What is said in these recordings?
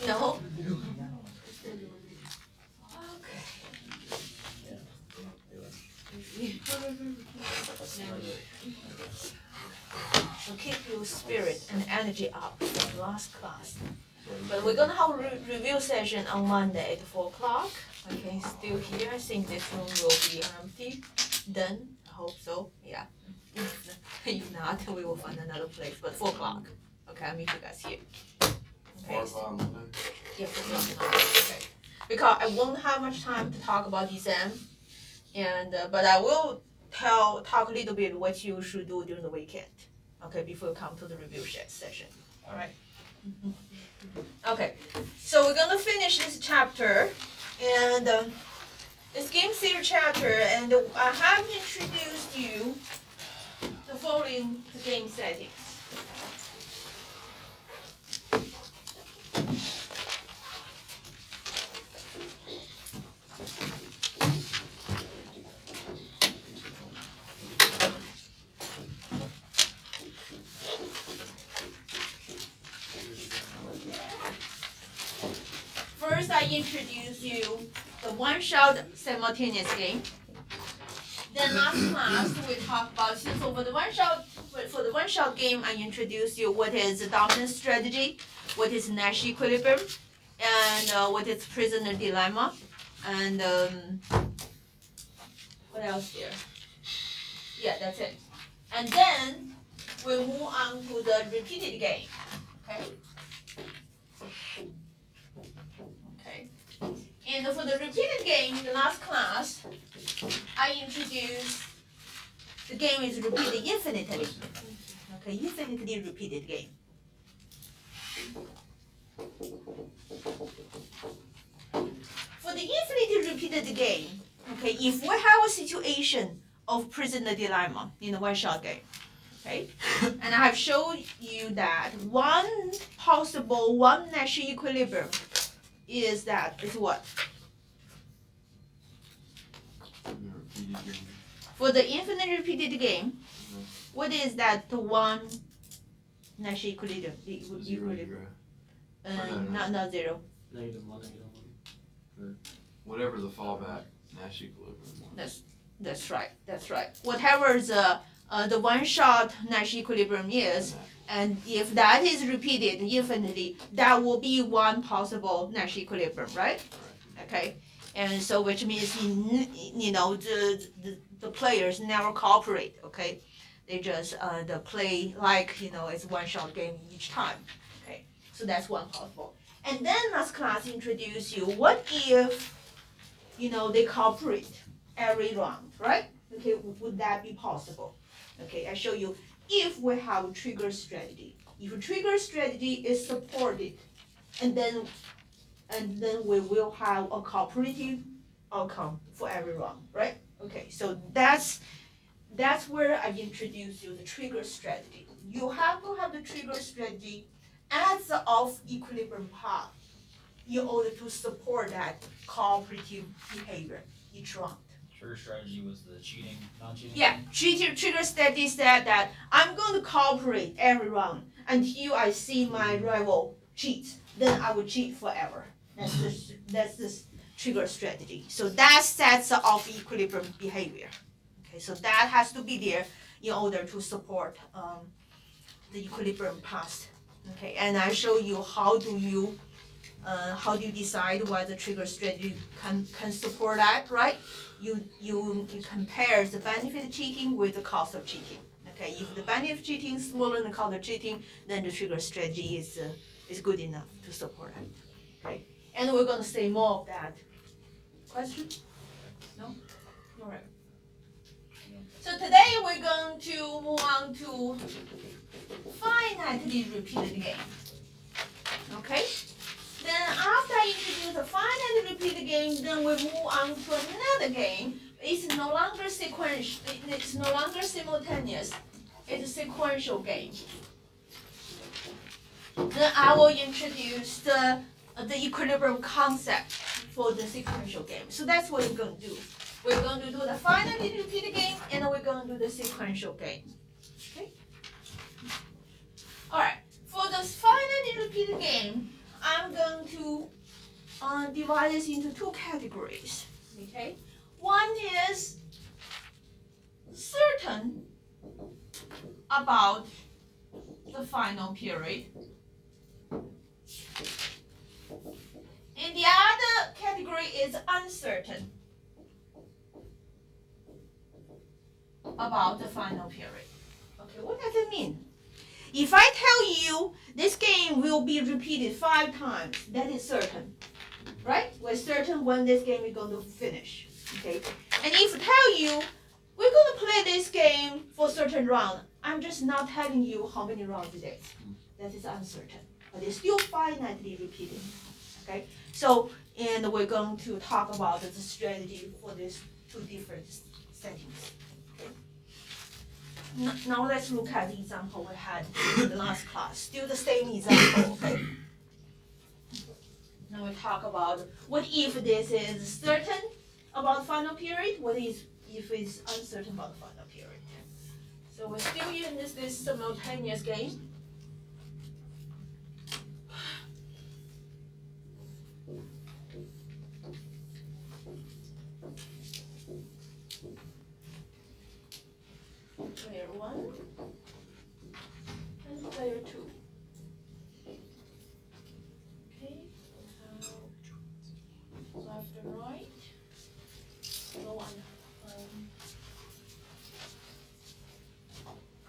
No? To keep your spirit and energy up from last class. But we're gonna have a review session on Monday at 4 o'clock. Okay, still here. I think this room will be empty. Done. I hope so. Yeah. If not, we will find another place. But 4 o'clock. Okay, I'll meet you guys here. Okay. Yeah, 4 o'clock. Okay. Because I won't have much time to talk about the exam, and but I will talk a little bit what you should do during the weekend. Okay, before you come to the review session. All right. Okay, so we're gonna finish this chapter, and this game theory chapter, and I have introduced you the following game settings. First, I introduce you the one-shot simultaneous game. Then last class we talked about, so for the one-shot game, I introduce you what is the Dawson strategy, what is Nash equilibrium, and what is prisoner dilemma, and what else here? Yeah, that's it. And then we move on to the repeated game. Okay. And for the repeated game in the last class, I introduced the game is repeated infinitely. Okay, infinitely repeated game. For the infinitely repeated game, okay, if we have a situation of prisoner dilemma in a one-shot game, okay, and I have shown you that one possible one Nash equilibrium is what? For the infinite repeated game, what is that one Nash equilibrium? Not zero. Whatever the fallback Nash equilibrium. That's right. Whatever the one-shot Nash equilibrium is, and if that is repeated infinitely, that will be one possible Nash equilibrium, right? Okay, and so which means the players never cooperate. Okay, they just the play like it's one-shot game each time. Okay, so that's one possible. And then last class introduce you what if they cooperate every round, right? Okay, would that be possible? Okay, I show you if we have a trigger strategy. If a trigger strategy is supported, and then we will have a cooperative outcome for every round, right? Okay, so that's where I introduce you the trigger strategy. You have to have the trigger strategy as the off equilibrium path in order to support that cooperative behavior each round. Trigger strategy was the cheating, non-cheating? Yeah, trigger strategy said that I'm going to cooperate every round until I see my rival cheat. Then I will cheat forever. That's this trigger strategy. So that sets the off equilibrium behavior. Okay, so that has to be there in order to support the equilibrium path. Okay, and I show you how do you decide whether trigger strategy can support that, right? You compare the benefit of cheating with the cost of cheating. Okay, if the benefit of cheating is smaller than the cost of cheating, then the trigger strategy is good enough to support it. Okay, and we're gonna say more of that. Question? No? All right. So today we're going to move on to finitely repeated game. Okay? Then after I introduce the finitely repeated game, then we move on to another game. It's no longer sequential. It's no longer simultaneous. It's a sequential game. Then I will introduce the equilibrium concept for the sequential game. So that's what we're going to do. We're going to do the finitely repeated game, and we're going to do the sequential game. Okay? All right. For the finitely repeated game, I'm going going to divide this into two categories. Okay, one is certain about the final period, and the other category is uncertain about the final period. Okay, what does it mean? If I tell you this game will be repeated 5 times, that is certain, right? We're certain when this game is going to finish, okay? And if I tell you we're going to play this game for a certain round, I'm just not telling you how many rounds it is. That is uncertain, but it's still finitely repeating, okay? So, and we're going to talk about the strategy for these two different settings. Now let's look at the example we had in the last class. Still the same example, okay? Now we talk about what if this is certain about final period, what is if it's uncertain about the final period. So we're still in this simultaneous game. Player 1 and player 2. Okay, left and right. Go on.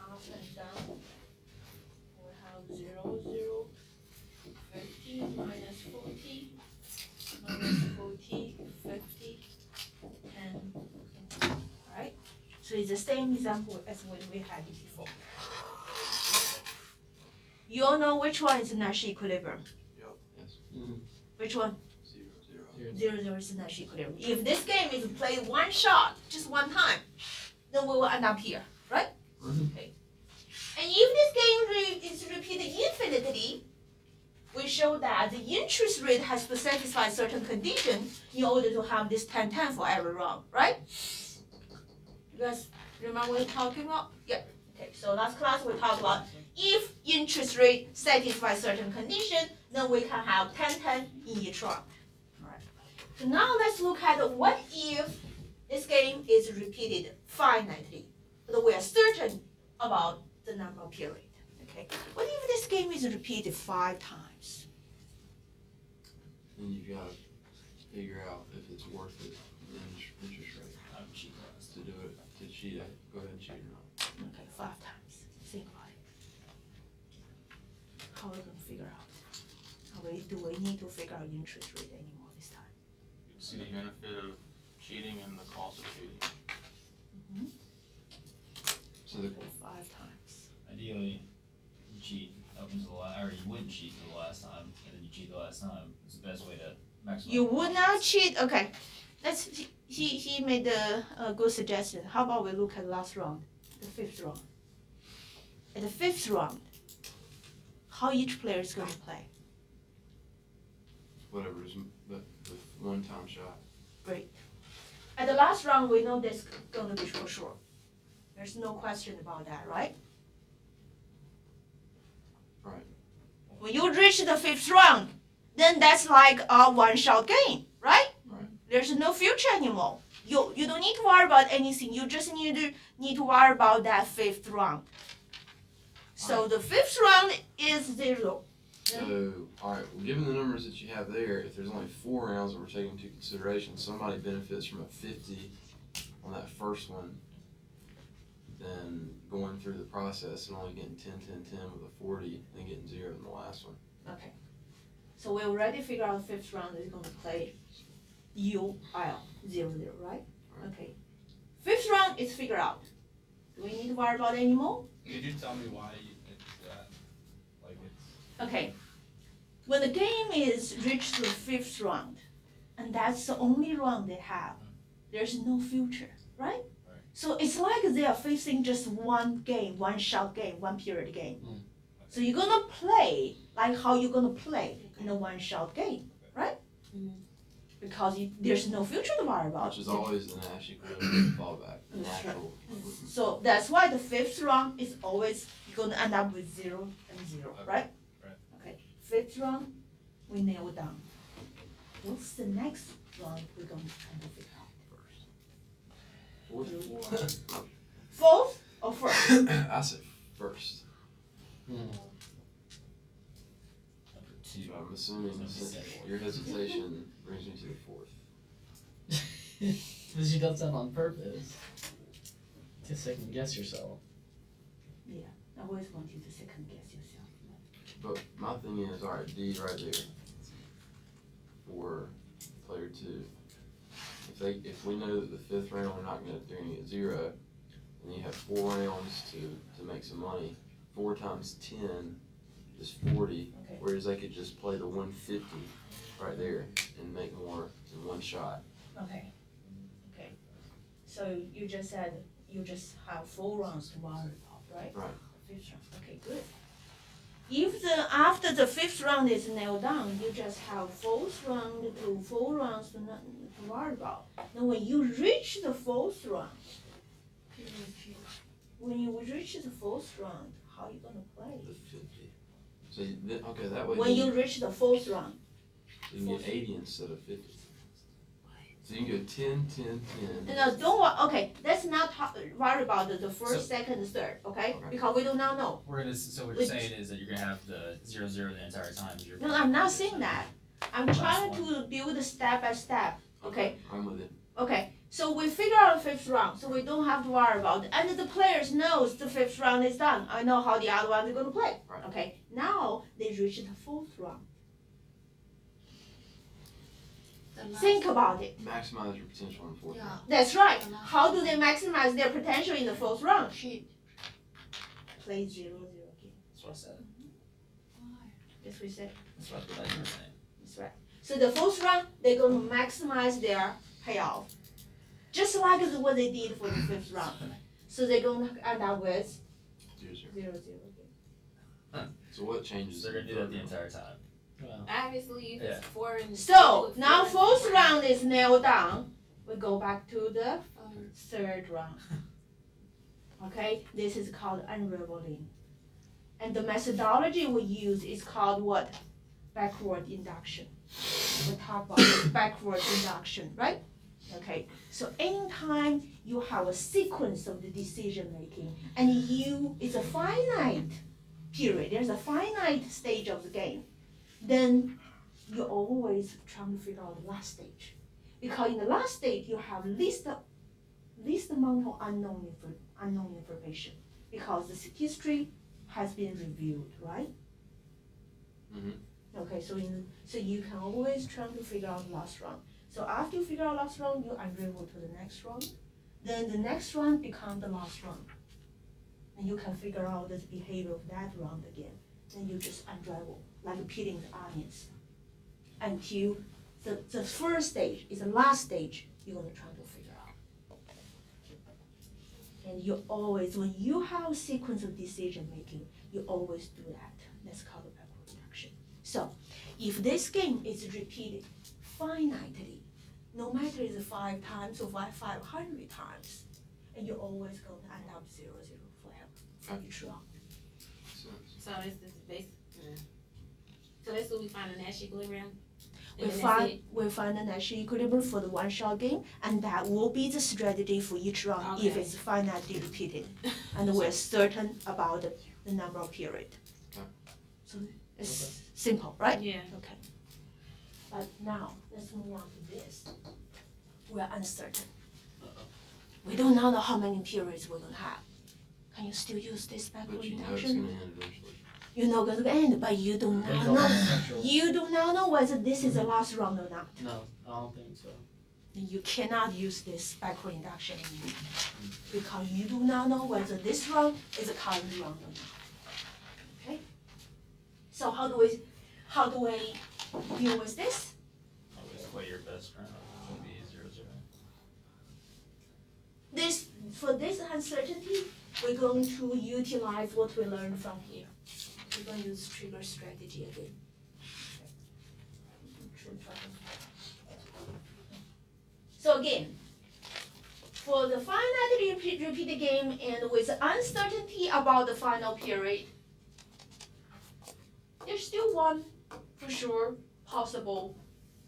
Up and down. We have 0, 0, 50, minus 40, minus 40, 50, and alright. So it's the same example as when we had it before. You all know which one is Nash equilibrium? Yep. Yes. Which one? 0, 0. 0, 0 is Nash equilibrium. If this game is played one shot, just one time, then we will end up here, right? Okay. And if this game is repeated infinitely, we show that the interest rate has to satisfy certain condition in order to have this 10-10 for every round, right? You guys remember what we're talking about? Yeah. Okay, so last class we talked about if interest rate satisfies certain condition, then we can have 10-10 in each round. Alright. So now let's look at what if this game is repeated finitely, but we are certain about the number of period. Okay. What if this game is repeated 5 times? And you gotta figure out if it's worth it, the interest rate, I'm cheating on this. to do it, to cheat it. Go ahead and cheat or not. Okay, 5 times. Think about it. How are we going to figure out? Do we need to figure out interest rate anymore this time? You see the benefit of cheating and the cost of cheating. So the, Okay, 5 times. Ideally, you cheat up until the last, or you wouldn't cheat till the last time, and then you cheat the last time. It's the best way to maximize. You would not cheat. Okay, let's. He made a good suggestion. How about we look at the last round, the 5th round. At the 5th round, how each player is going to play. whatever is, but with one-time shot. Great. At the last round, we know that's going to be for sure. There's no question about that, right? Right. When you reach the 5th round, then that's like a one-shot game, right? Right. There's no future anymore. You don't need to worry about anything. You just need to worry about that 5th round. So the 5th round is 0. So, alright, well, given the numbers that you have there, if there's only 4 rounds that we're taking into consideration, somebody benefits from a 50 on that first one, then going through the process and only getting 10, 10, 10 with a 40, and getting 0 in the last one. Okay. So we already figured out the 5th round is going to play UL 0, 0, right? Okay. 5th round is figured out. Do we need to worry about it anymore? Could you tell me why it's that? Like it's. Okay. When the game is reached the 5th round, and that's the only round they have, there's no future, right? So it's like they are facing just one game, one shot game, one period game. So you're gonna play like how you're gonna play in a one shot game, right? Because there's no future to worry about. Which is always the Nash equilibrium fallback, the That's natural. So that's why the 5th round is always gonna end up with 0 and 0, right? Right. Okay. 5th round, we nail down. What's the next round we're going to try to figure out? Fourth. Fourth or first? I said first. Number So two. I'm assuming since your hesitation brings me to the fourth. But she does that on purpose. To second guess yourself. I always want you to second guess yourself. But my thing is, alright, D right there. For player two. If we know that the fifth round we're not gonna do any at zero, and you have 4 rounds to make some money, 4 times 10 is 40, Okay. whereas they could just play the 150 right there and make more in one shot. Okay. So you just said you just have 4 rounds to worry about, right? Right. Fifth round. Okay, good. If after the fifth round is nailed down, you just have 4th round to 4 rounds to worry about. Then when you reach the 4th round, how you gonna play? The 50. So okay, that way When you reach the 4th round, you can get 80 instead of 50. So you can go 10, 10, 10. no, don't worry. Okay, let's not worry about the first, second, third. Okay, Okay. because we do not know. We're gonna, so what you're saying is that you're gonna have the 0-0 the entire time. You're No, I'm not saying that. I'm trying to build step by step. Okay. I'm with it. Okay, so we figure out the 5th round, so we don't have to worry about it. And the players knows the 5th round is done. I know how the other ones are gonna play. Right. Okay, now they reach the 4th round. Think about it. Maximize your potential in 4th round. That's right. How do they maximize their potential in the 4th round? Cheat. Play 0-0 again. That's what I said. That's what we said. That's what I thought you were saying. That's right. So the 4th round, they're gonna maximize their payoff. Just like what they did for the 5th round. So they're gonna end up with 0-0. 0-0 again. So what changes? So they're gonna do that the in the entire time. Well, Obviously, if it's Yeah. 4 and So now 4th round is nailed down. We go back to the 3rd round. Okay, this is called unraveling. And the methodology we use is called what? Backward induction. We talk about backward induction, right? Okay, so anytime you have a sequence of the decision making and it's a finite period, there's a finite stage of the game, then you're always trying to figure out the last stage. Because in the last stage, you have least amount of unknown information. Because the history has been reviewed, right? Mhm. Okay, so you can always try to figure out the last round. So after you figure out last round, you unravel to the next round. Then the next round becomes the last round. And you can figure out the behavior of that round again. Then you just unravel, like peeling the onions. Until the first stage is the last stage you're gonna try to figure out. And you always, when you have a sequence of decision making, you always do that. That's called backward induction. So, if this game is repeated finitely, no matter it's 5 times or 500 times, and you're always going to end up 0-0 forever for each round. Makes sense. So this is basic. So that's what we find in Nash equilibrium. We And then find the Nash equilibrium for the one-shot game, and that will be the strategy for each round if Okay. it's finitely repeated, and we're certain about the number of period. Okay. So it's simple, right? Yeah. Okay. But now let's move on to this. We're uncertain. We do not know how many periods we're gonna have. Can you still use this backward But you know it's induction? gonna end eventually. You know it's gonna end, but you do not there's know. no central. You do not know whether this is the last round or not. No, I don't think so. You cannot use this backward induction anymore because you do not know whether this round is a current round or not. Okay? So how do we deal with this? Always play your best round. It'll be 0-0. For this uncertainty, we're going to utilize what we learned from here. We're going to use trigger strategy again. So again, for the finitely repeated game and with uncertainty about the final period, there's still one for sure possible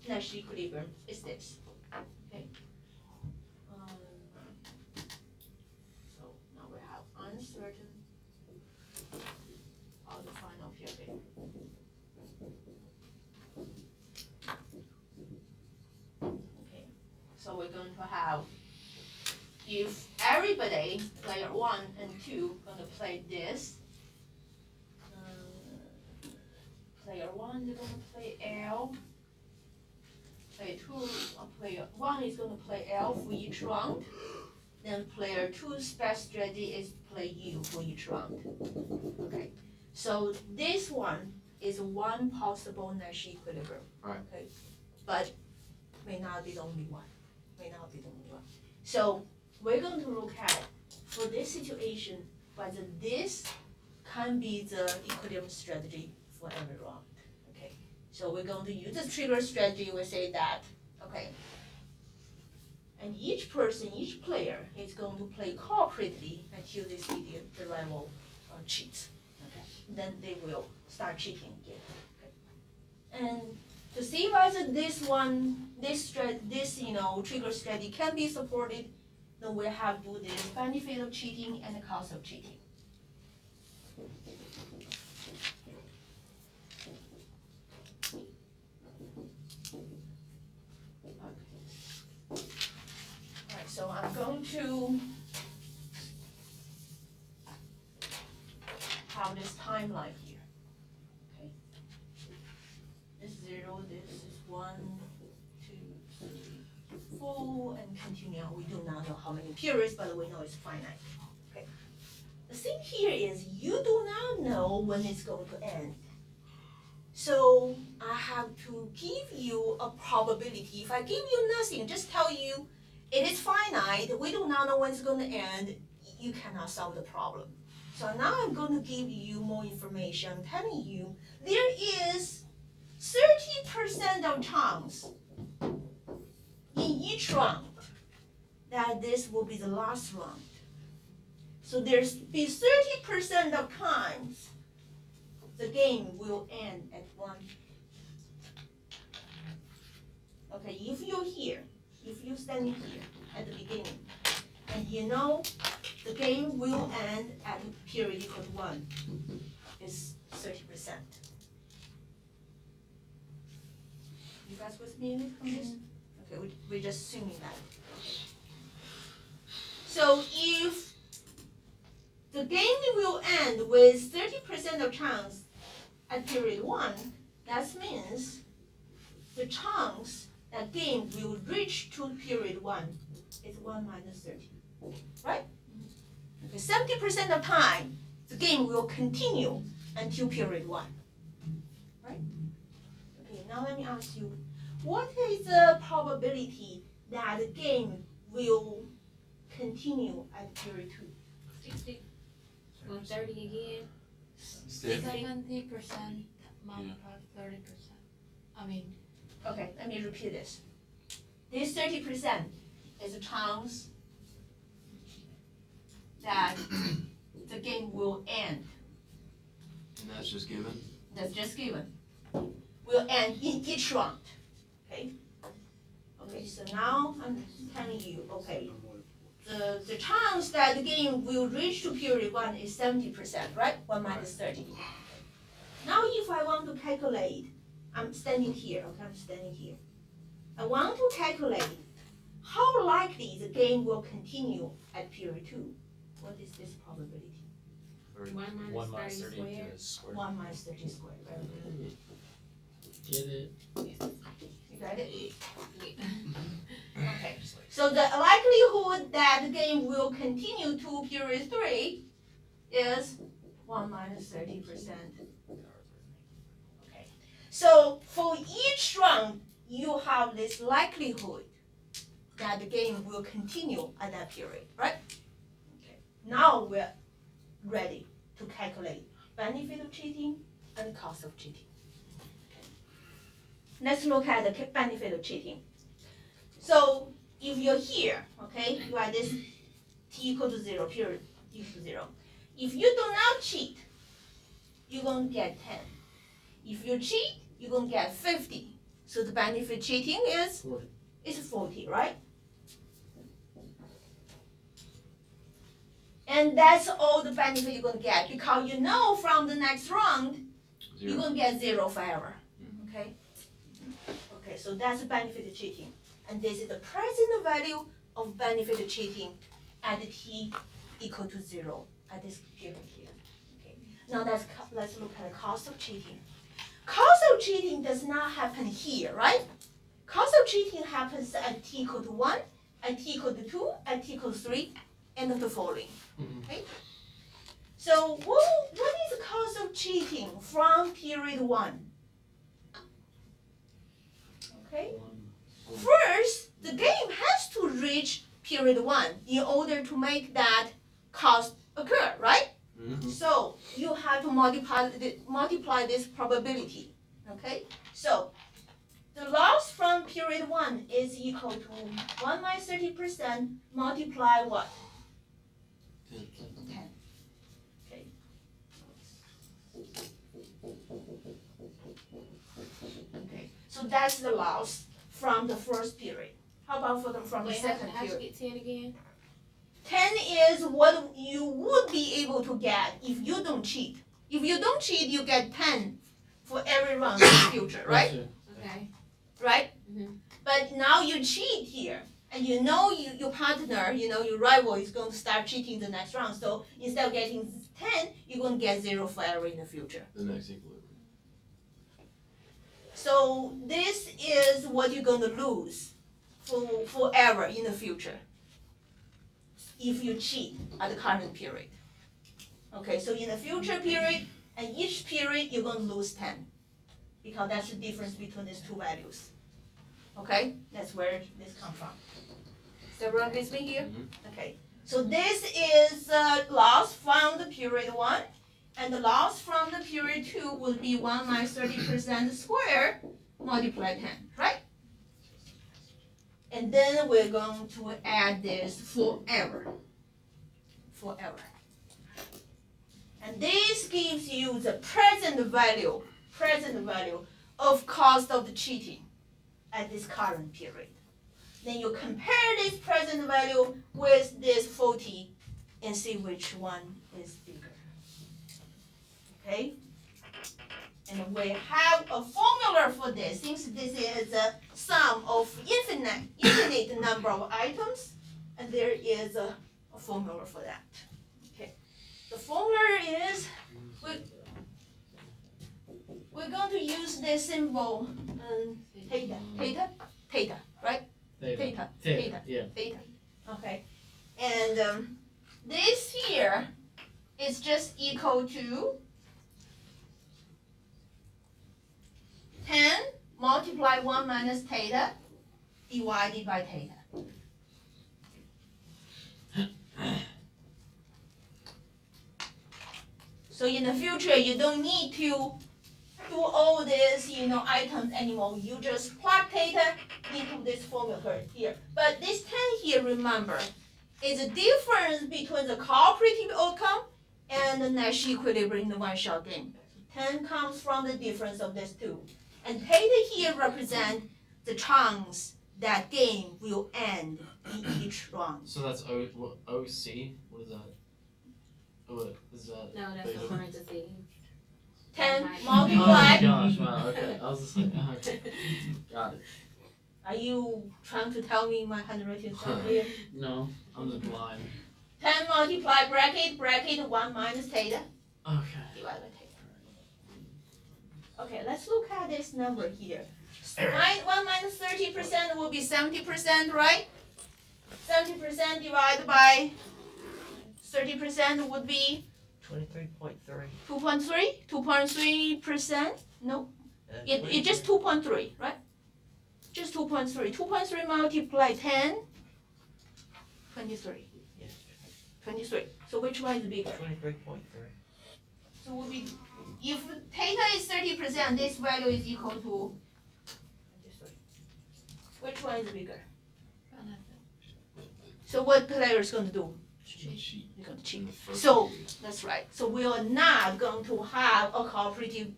Nash equilibrium is this. Okay. So now we have uncertain of the final period. Okay. So we're going to have, if everybody, player 1 and 2, gonna play this. Player 1, they're gonna play L. Player 2, player 1 is gonna play L for each round. Then player 2's best strategy is play U for each round. Okay. So this one is one possible Nash equilibrium. Right. Okay. But may not be the only one. May not be the only one. So we're going to look at, for this situation, whether this can be the equilibrium strategy for every round. Okay. So we're going to use the trigger strategy. We say that, okay. And each person, each player is going to play cooperatively until they see the rival cheats. Okay. Then they will start cheating again. Okay. And to see whether this one, this trigger strategy can be supported, then we have to do this benefit of cheating and the cost of cheating. Alright, so I'm going to have this timeline here. Okay. This is 0, this is 1, 2, 3, 4, and continue on. We do not know how many periods, but we know it's finite. Okay. The thing here is you do not know when it's going to end. So I have to give you a probability. If I give you nothing, just tell you it is finite, we do not know when it's going to end, you cannot solve the problem. So now I'm going to give you more information. I'm telling you there is 30% of chance in each round that this will be the last round. So there's be 30% of times the game will end at 1. Okay, if you're here, if you're standing here at the beginning, and you know the game will end at a period equal to 1, it's 30%. You guys with me on this? Okay, we're just assuming that. So if the game will end with 30% of chance at period 1, that means the chance that game will reach to period 1 is 1 minus 30, right? Okay, 70% of time, the game will continue until period 1, right? Okay, now let me ask you, what is the probability that the game will continue at period 2? 60. 130 again. 70% multiplied 30%. I mean, Okay, let me repeat this. This 30% is a chance that the game will end. And that's just given? That's just given. Will end in each round. Okay? Okay, so now I'm telling you, okay, the chance that the game will reach to period 1 is 70%, right? 1 minus 30. Now if I want to calculate, I'm standing here, okay, I'm standing here. I want to calculate how likely the game will continue at period 2. What is this probability? 1 minus 30 squared. squared. 1 minus 30 squared, right? Get it? You got it? Okay. So the likelihood that the game will continue to period 3 is 1 minus 30%. Okay. So for each round, you have this likelihood that the game will continue at that period, right? Okay. Now we're ready to calculate benefit of cheating and cost of cheating. Okay. Let's look at the benefit of cheating. So if you're here, okay, you are this t equal to 0, period equal to 0. If you do not cheat, you're going to get 10. If you cheat, you're going to get 50. So the benefit cheating is 40. 40, right? And that's all the benefit you're gonna get because you know from the next round you're 0. gonna get 0 forever. Okay? Okay, so that's the benefit of cheating. And this is the present value of benefit of cheating at t equal to 0 at this given here. Okay. Now let's look at the cost of cheating. Cost of cheating does not happen here, right? Cost of cheating happens at t equal to 1, at t equal to 2, at t equal to 3, and the following. Mhm. Okay? So what is the cost of cheating from period 1? Okay? First, the game has to reach period 1 in order to make that cost occur, right? Mhm. So you have to multiply this probability. Okay? So the loss from period 1 is equal to 1 minus 30% multiply what? 10. 10. Okay. Okay. So that's the loss from the first period. How about from the Wait, second how'd you period? get 10 again? 10 is what you would be able to get if you don't cheat. If you don't cheat, you get 10 for every round in the future, right? Gotcha. Okay. Right? Mhm. But now you cheat here, and you know your partner, your rival is going to start cheating the next round. So instead of getting 10, you're going to get 0 forever in the future. The next equilibrium. So this is what you're going to lose forever in the future if you cheat at the current period. Okay, so in the future period, and each period you're going to lose 10 because that's the difference between these two values. Okay, that's where this comes from. So everyone with me here? Mhm. Okay, so this is loss from the period 1, and the loss from the period 2 will be 1 minus 30% squared multiply 10, right? And then we're going to add this forever. Forever. And this gives you the present value of cost of the cheating at this current period. Then you compare this present value with this 40 and see which one is bigger. Okay? And we have a formula for this. Since this is a sum of infinite number of items, and there is a formula for that. Okay. The formula is we're going to use this symbol theta, right? Theta. Theta. Yeah. Theta. Okay. And this here is just equal to 10 multiply 1 minus theta divided by theta. So in the future, you don't need to do all these, items anymore. You just plug theta into this formula here. But this 10 here, remember, is the difference between the cooperative outcome and the Nash equilibrium in the one-shot game. 10 comes from the difference of these two. And theta here represent the chance that game will end in each round. So that's OC? What is that? What is that? No, that's Theta. the parentheses. 10 Oh multiply. my gosh, wow, okay. I was just like, okay. Got it. Are you trying to tell me my handwriting is not clear? No, I'm just blind. 10 multiply bracket 1 minus theta Okay. divided by theta. Okay, let's look at this number here. 1 minus 30% will be 70%, right? 70% divided by 30% would be 23.3. 2.3? 2.3%? No, it just 2.3, right? Just 2.3. 2.3 multiply 10, 23. Yes. 23. So which one is bigger? 23.3. So will be, if theta is 30%, this value is equal to 23. Which one is bigger? So what player is going to do? Cheat. You're going to in cheat. the first So period. that's right. So we are not going to have a cooperative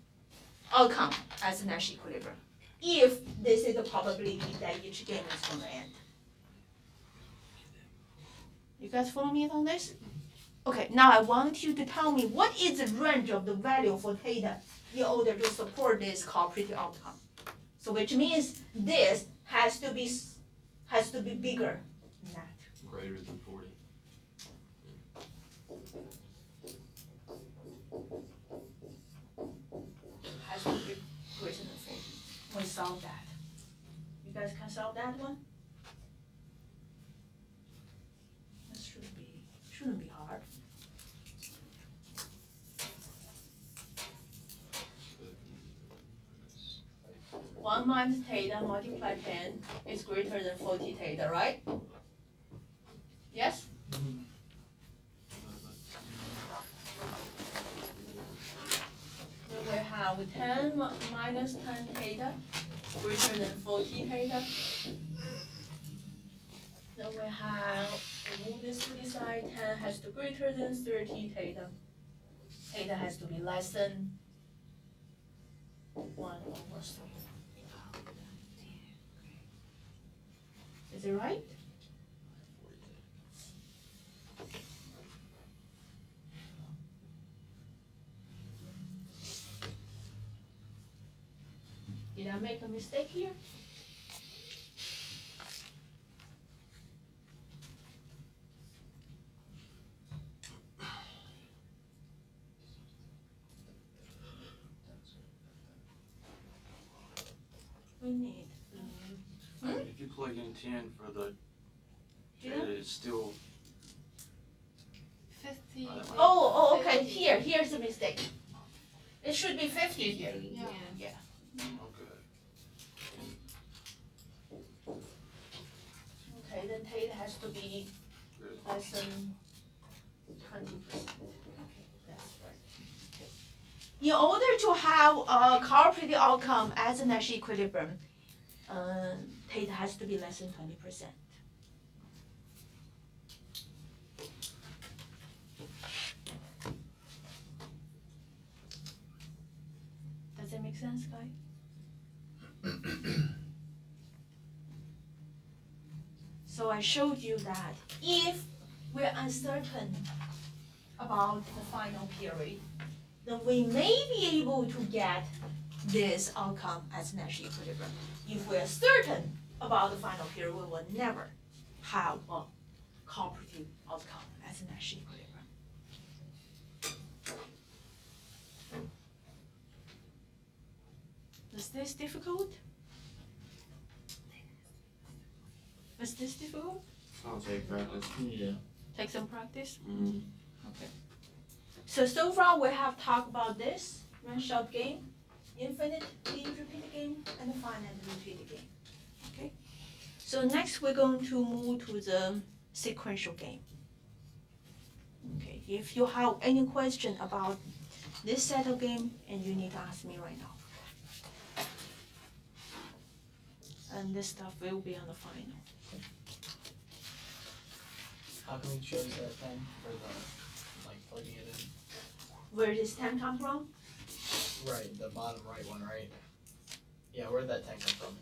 outcome as a Nash equilibrium. if this is the probability that each game is gonna end. You guys follow me on this? Okay, now I want you to tell me what is the range of the value for theta in order to support this cooperative outcome. So which means this has to be bigger than that. Greater than 40. Has to be greater than 40. We solve that. You guys can solve that one? That shouldn't be hard. 1 minus theta multiplied 10 is greater than 40 theta, right? Yes? Then we have 10 minus 10 theta greater than 40 theta. Then we have, move this to the side, 10 has to be greater than 30 theta. Theta has to be less than 1/3. Is it right? Did I make a mistake here? We need. If you plug in 10 for the, Yeah. it's still, 50. Oh, okay, here's the mistake. It should be 50 here. Yeah. okay. Okay, then theta has to be Good. less than 20%. That's right. In order to have a cooperative outcome as a Nash equilibrium, theta has to be less than 20%. Does that make sense, guys? So I showed you that if we're uncertain about the final period, then we may be able to get this outcome as Nash equilibrium. If we're certain about the final period, we will never have a cooperative outcome as Nash equilibrium. Is this difficult? Is this difficult? I'll take practice. Yeah. Take some practice. Mm. So far we have talked about this one-shot game, infinite repeat game, and finite repeat game. Okay. So next we're going to move to the sequential game. Okay. If you have any question about this set of game, and you need to ask me right now. And this stuff will be on the final. How come we chose that then for the, like, plugging it in? Where does 10 come from? Right, the bottom right one, right? Yeah, where'd that 10 come from?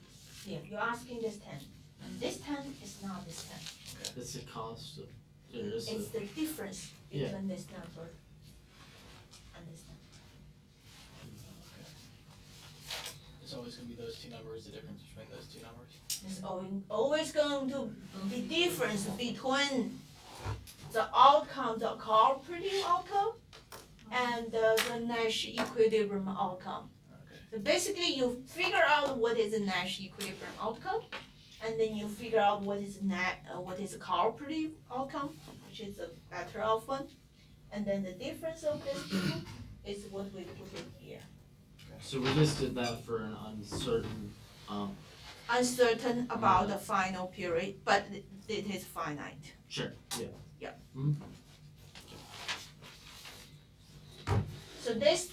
Yeah, you're asking this 10. And this 10 is not this 10. That's the cost of, there is It's the difference Yeah. between this number and this number. It's always gonna be those two numbers, the difference between those two numbers. It's always going to be difference between the outcome, the cooperative outcome, and the Nash equilibrium outcome. Okay. So basically, you figure out what is the Nash equilibrium outcome, and then you figure out what is a cooperative outcome, which is the better of one, and then the difference of these two is what we put in here. So we just did that for an uncertain, Uncertain about the final period, but it is finite. sure, yeah. So this,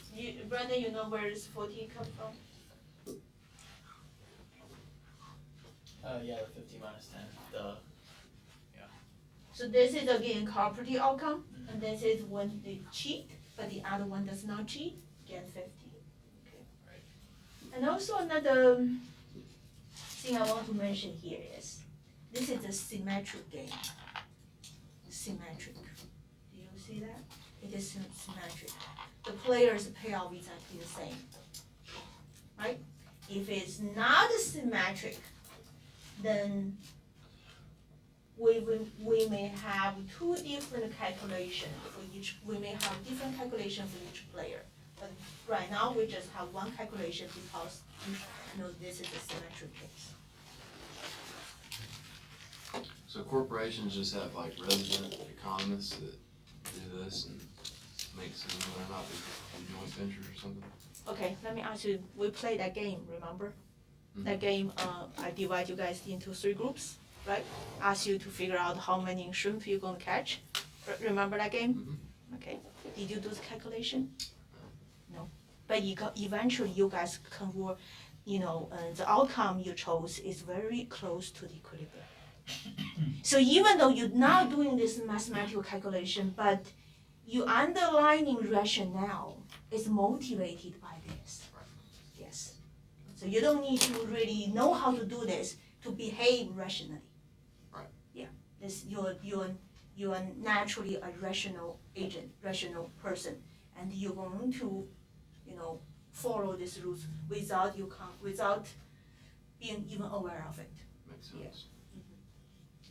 Brenda, you know where this 14 come from? Yeah, the 50 minus 10, the, So this is again cooperative outcome, and this is when they cheat, but the other one does not cheat, get 50. Okay. Right. And also another thing I want to mention here is, this is a symmetric game. Symmetric. Do you see that? It is symmetric. The player's payoff is exactly the same. Right? If it's not symmetric, then we may have two different calculations for each. We may have different calculation for each player. But right now we just have one calculation because this is a symmetric case. So corporations just have like resident economists that do this and make some whether or not they do joint ventures or something. Okay, let me ask you. We played that game, remember? Mhm. That game, I divide you guys into 3 groups, right? Ask you to figure out how many shrimp you're gonna catch. Remember that game? Mhm. Okay. Did you do the calculation? No. But eventually you guys convert, the outcome you chose is very close to the equilibrium. So even though you're not doing this mathematical calculation, but your underlying rationale is motivated by this. Yes. So you don't need to really know how to do this to behave rationally. Right. Yeah. This you're naturally a rational agent, rational person, and you're going to, follow these rules without being even aware of it. Makes sense.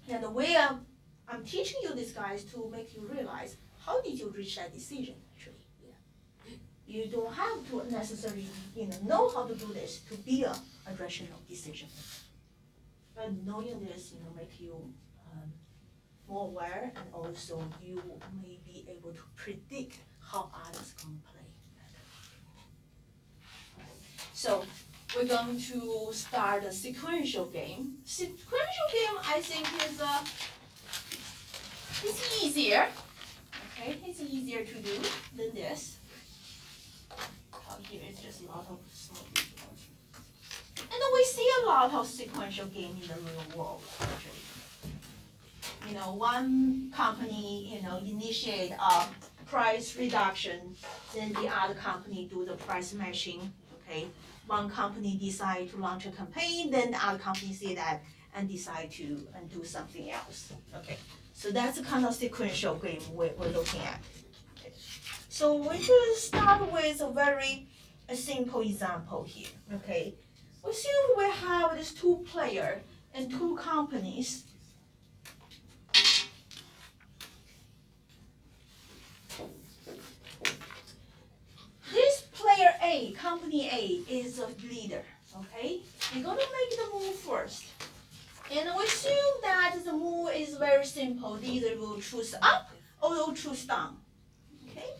And the way I'm teaching you this, guys, to make you realize how did you reach that decision, actually. Yeah. You don't have to necessarily, know how to do this to be a rational decision. But knowing this, make you more aware, and also you may be able to predict how others going to play. So we're going to start a sequential game. Sequential game, I think, is easier. Okay, it's easier to do than this. Here it's just a lot of small details. And we see a lot of sequential game in the real world, actually. One company, initiate a price reduction, then the other company do the price matching. Okay, one company decide to launch a campaign, then the other company see that and decide to do something else. Okay, so that's the kind of sequential game we're looking at. Okay. So we should start with a simple example here. Okay, assume we have these 2 players and 2 companies. This player A, company A, is a leader, okay? You're gonna make the move first. And we assume that the move is very simple. They either will choose up or will choose down, okay?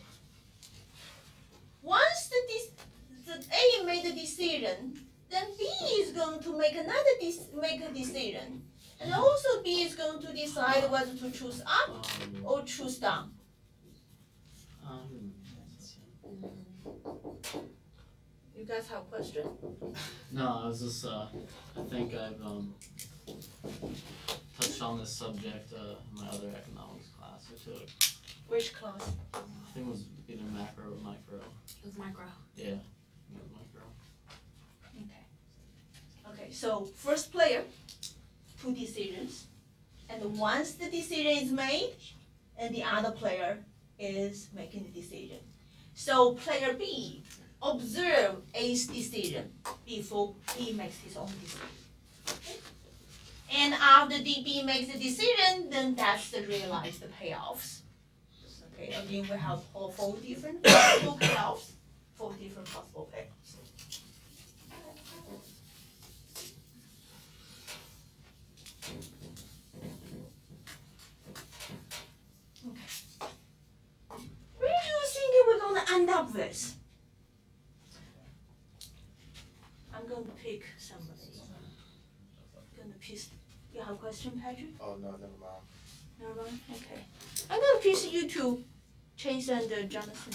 Once the A made a decision, then B is going to make a decision. And also B is going to decide whether to choose up or choose down. You guys have a question? No, I was just, I think I've, touched on this subject, in my other economics class I took. Which class? I think it was either macro or micro. It was micro. Yeah, it was micro. Okay, so first player, 2 decisions. And once the decision is made, and the other player is making the decision. So player B observe A's decision before B makes his own decision. Okay? And after B makes the decision, then that's the realized payoffs. Okay, again, we have 4 different possible payoffs, 4 different possible payoffs. Where do you think we're going to end up with? I'm going to pick somebody. You have a question, Patrick? Oh, no, never mind. Never mind? Okay. I'm going to pick you 2, Chase and Jonathan.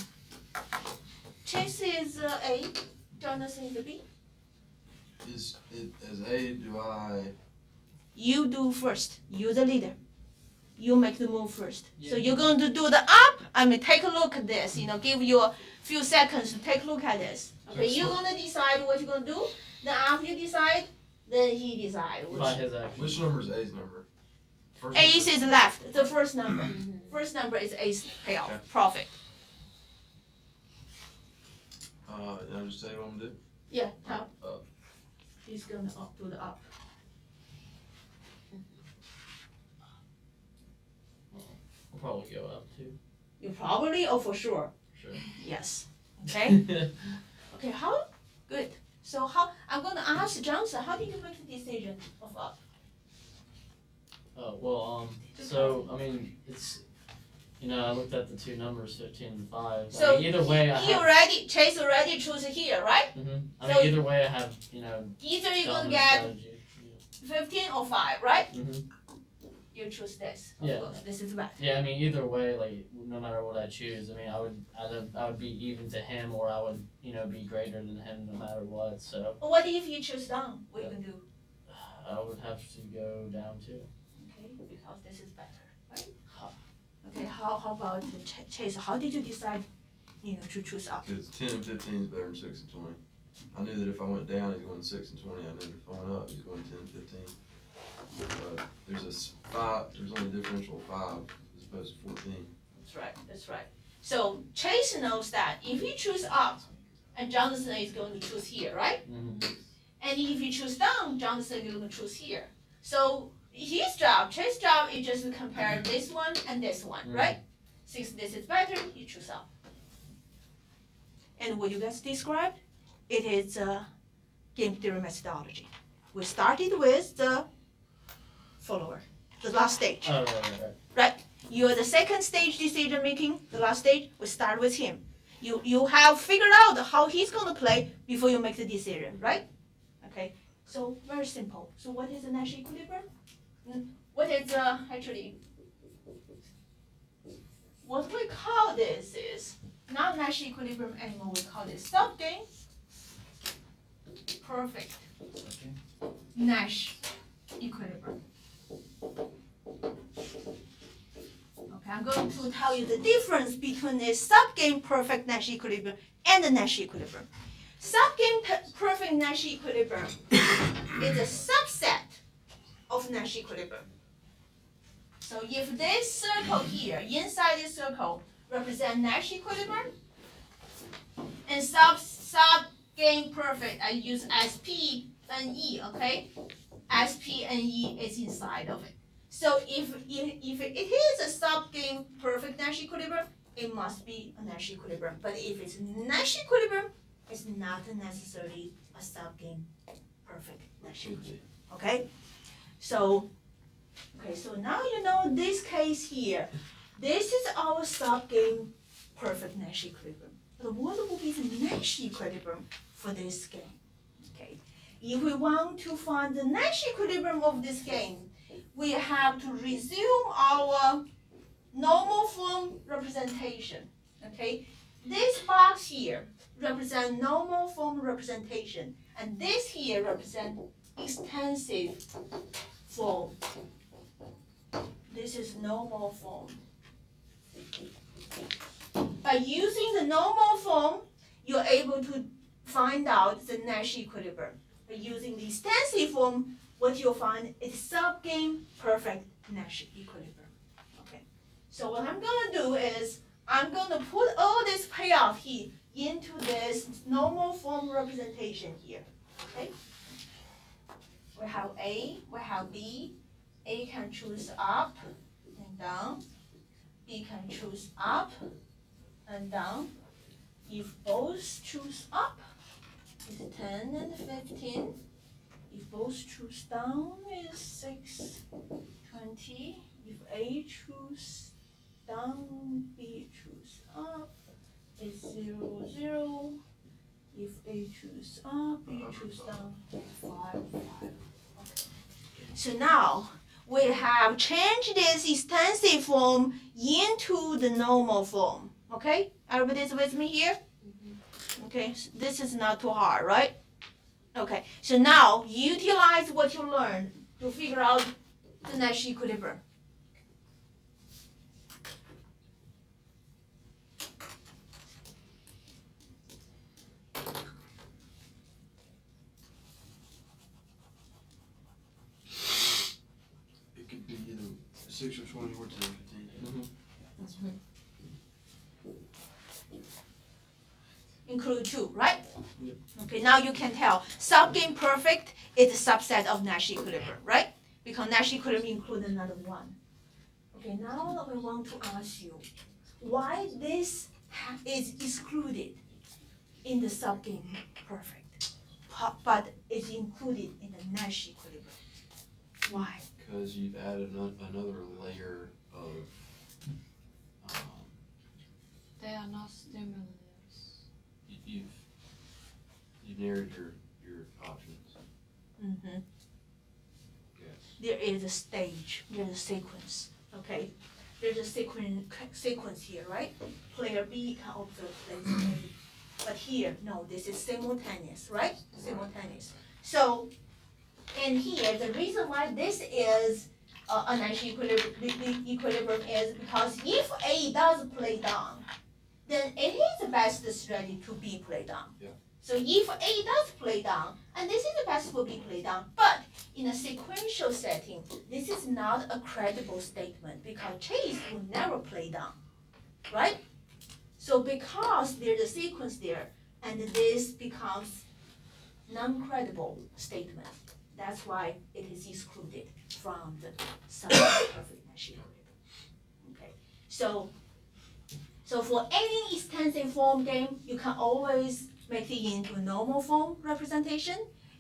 Chase is A, Jonathan is B. As A, do I? You do first. You're the leader. you make the move first. So Yeah. you're going to do the up. Take a look at this. Give you a few seconds to take a look at this. Okay, you're gonna decide what you're gonna do. Then after you decide, then he decide. By his action. Which number is A's number? First Ace number? is left. The first number. First number is Ace payoff Okay. profit. Did I just tell you what I'm gonna do? Yeah, top. Up. He's gonna do the up. We'll probably go up too. You probably or for sure. Sure. Yes. Okay. Okay. How good. So how I'm gonna ask Johnson. How did you make the decision of up? Oh, well, so, I mean, it's, I looked at the two numbers, 15 and 5. So either way, Chase already chose here, right? I mean, so- either way, I have, Either you're gonna dominant get strategy. 15 or 5, right? Mhm. You choose this. Of Yeah. course, this is better. Yeah, I mean, either way, like, no matter what I choose, I mean, I would be even to him, or I would, be greater than him no matter what. So What if you choose down? What you can do? I would have to go down too. Okay, because this is better, right? Okay, how about the Chase? How did you decide, to choose up? Because 10 and 15 is better than 6 and 20. I knew that if I went down, he's going 6 and 20. I knew if I went up, he's going 10 and 15. There's only a differential of 5 as opposed to 14. That's right. So Chase knows that if he choose up, and Johnson is going to choose here, right? Mm-hmm. And if you choose down, Johnson is going to choose here. So Chase's job is just to compare this one and this one, right? Since this is better, you choose up. And what you guys described, it is a game theory methodology. We started with the follower, the last stage. Oh, right. You're the second stage decision making, the last stage, we start with him. You have figured out how he's gonna play before you make the decision, right? Okay, so very simple. So what is the Nash equilibrium? What is what we call this is not Nash equilibrium anymore, we call this subgame perfect Nash equilibrium. Okay, I'm going to tell you the difference between a subgame perfect Nash equilibrium and the Nash equilibrium. Subgame perfect Nash equilibrium is a subset of Nash equilibrium. So if this circle here, inside this circle, represent Nash equilibrium, and subgame perfect, I use SP and E, okay? SP and E is inside of it. So if it is a subgame perfect Nash equilibrium, it must be a Nash equilibrium. But if it's Nash equilibrium, it's not necessarily a subgame perfect Nash equilibrium. Okay? So now you know this case here. This is our subgame perfect Nash equilibrium. But what will be the Nash equilibrium for this game? Okay. If we want to find the Nash equilibrium of this game, we have to resume our normal form representation. Okay, this box here represents normal form representation, and this here represents extensive form. This is normal form. By using the normal form, you're able to find out the Nash equilibrium. By using the extensive form, what you'll find is subgame perfect Nash equilibrium. Okay, so what I'm gonna do is I'm gonna put all this payoff here into this normal form representation here. Okay, we have A, we have B. A can choose up and down. B can choose up and down. If both choose up, it's 10 and 15. If both choose down, is 6, 20. If A choose down, B choose up, is 0, 0. If A choose up, B choose down, 5, 5. Okay. So now we have changed this extensive form into the normal form. Okay, everybody's with me here? Okay, so this is not too hard, right? Okay, so now utilize what you learned to figure out the Nash equilibrium. 6 or 20 or 10, 15. Include 2, right? Yep. Okay, now you can tell subgame perfect is a subset of Nash equilibrium, right? Because Nash equilibrium includes another 1. Okay, now I want to ask you why this is excluded in the subgame perfect, but is included in the Nash equilibrium. Why? Because you've added another layer of, They are not stimulus. you've narrowed your options. Mm-hmm. Yes. There is a stage, there's a sequence, okay? There's a sequence here, right? Player B can observe player A. But here, no, this is simultaneous, right? Simultaneous. So, and here, the reason why this is a Nash equilibrium is because if A does play down, then it is the best strategy to B play down. Yeah. So if A does play down, and this is the best for B play down, but in a sequential setting, this is not a credible statement because Chase will never play down, right? So because there's a sequence there, and this becomes non-credible statement, that's why it is excluded from the perfect Nash equilibrium. Okay, so for any extensive form game, you can always make it into a normal form representation.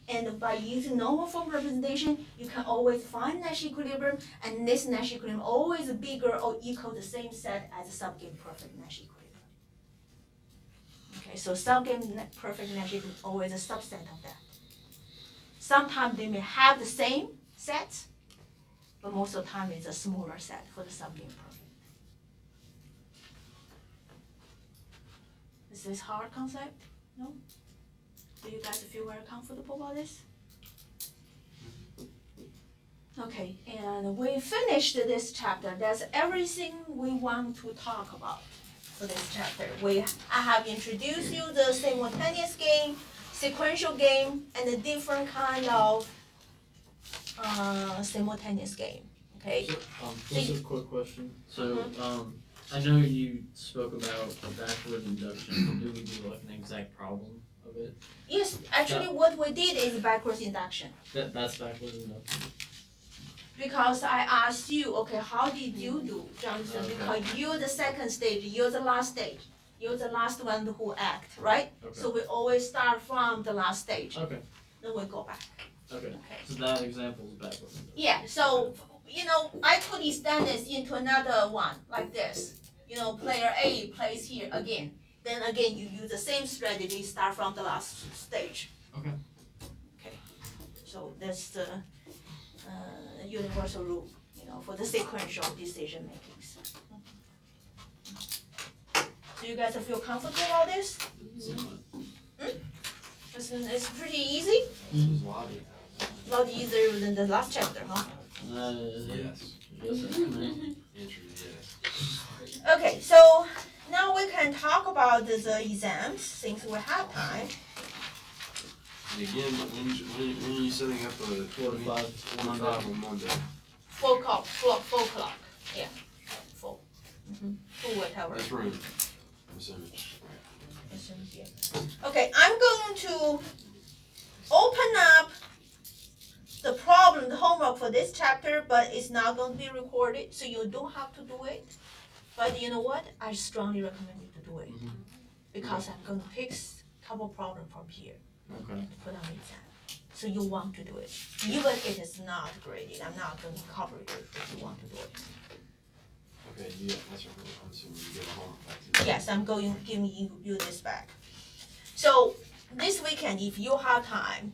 And by using normal form representation, you can always find Nash equilibrium, and this Nash equilibrium always bigger or equal the same set as a subgame perfect Nash equilibrium. Okay, so subgame perfect Nash equilibrium is always a subset of that. Sometimes they may have the same set, but most of the time it's a smaller set for the subgame perfect. Is this hard concept? No? Do you guys feel very comfortable about this? Okay, and we finished this chapter. That's everything we want to talk about for this chapter. I have introduced you the simultaneous game, sequential game, and a different kind of simultaneous game. Okay. So, just a quick question. So, I know you spoke about a backward induction. Do we do like an exact problem of it? Yes, actually, what we did is backwards induction. That's backward induction. Because I asked you, okay, how did you do, Johnson? Okay. Because you're the second stage, you're the last stage. You're the last one who act, right? Okay. So we always start from the last stage, Okay. then we go back. Okay. Okay. So that example is backward induction. Yeah, so, I could extend this into another one, like this. Player A plays here again. Then again, you use the same strategy, start from the last stage. Okay. Okay, so that's the universal rule, for the sequential decision makings. Do you guys feel comfortable about this? It's pretty easy, This is lobby. a lot easier than the last chapter, huh? Yes. Yes, sir. Answer is yes. Okay, so now we can talk about the exams since we have time. And again, when are you setting up a 4 to 5. 4 to 5 on Monday? 4 o'clock, yeah, 4. For whatever. This room, I'm assuming. Okay, I'm going to open up the problem, the homework for this chapter, but it's not going to be recorded, so you don't have to do it. But you know what? I strongly recommend you to do it. Because I'm going to pick a couple problems from here Okay. and put on the exam. So you want to do it. Even if it is not graded, I'm not going to cover it if you want to do it. Okay, that's right. I'm assuming you get a homework back to me. Yes, I'm giving you this back. So this weekend, if you have time,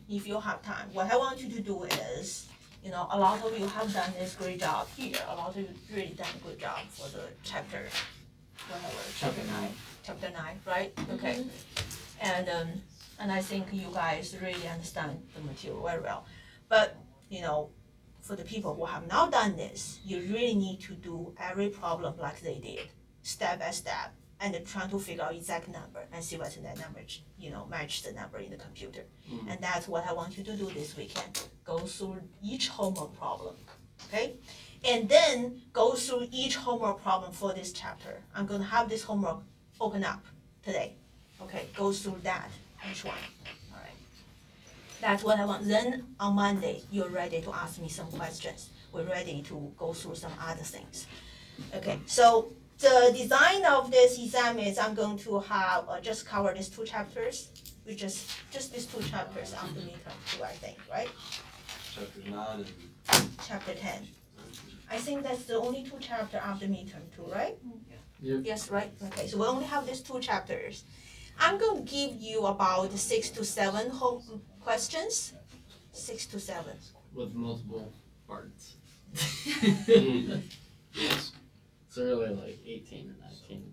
what I want you to do is, a lot of you have done this great job here. A lot of you really done a good job for the chapter, chapter 9, right? Okay. And I think you guys really understand the material very well. But, for the people who have not done this, you really need to do every problem like they did, step by step, and trying to figure out exact number and see whether that number, match the number in the computer. And that's what I want you to do this weekend. Go through each homework problem, okay? and then go through each homework problem for this chapter. I'm gonna have this homework open up today. Okay, go through that, each one. All right. That's what I want. Then on Monday, you're ready to ask me some questions. We're ready to go through some other things. Okay, so the design of this exam is I'm going to have just cover these two chapters. We just these two chapters on the midterm too, I think, right? Chapter 9 and Chapter 10. I think that's the only two chapters after midterm too, right? Yep. Yes, right? Okay, so we only have these two chapters. I'm going to give you about 6 to 7 home questions. 6 to 7. With multiple parts. yes. So really like 18 and 19.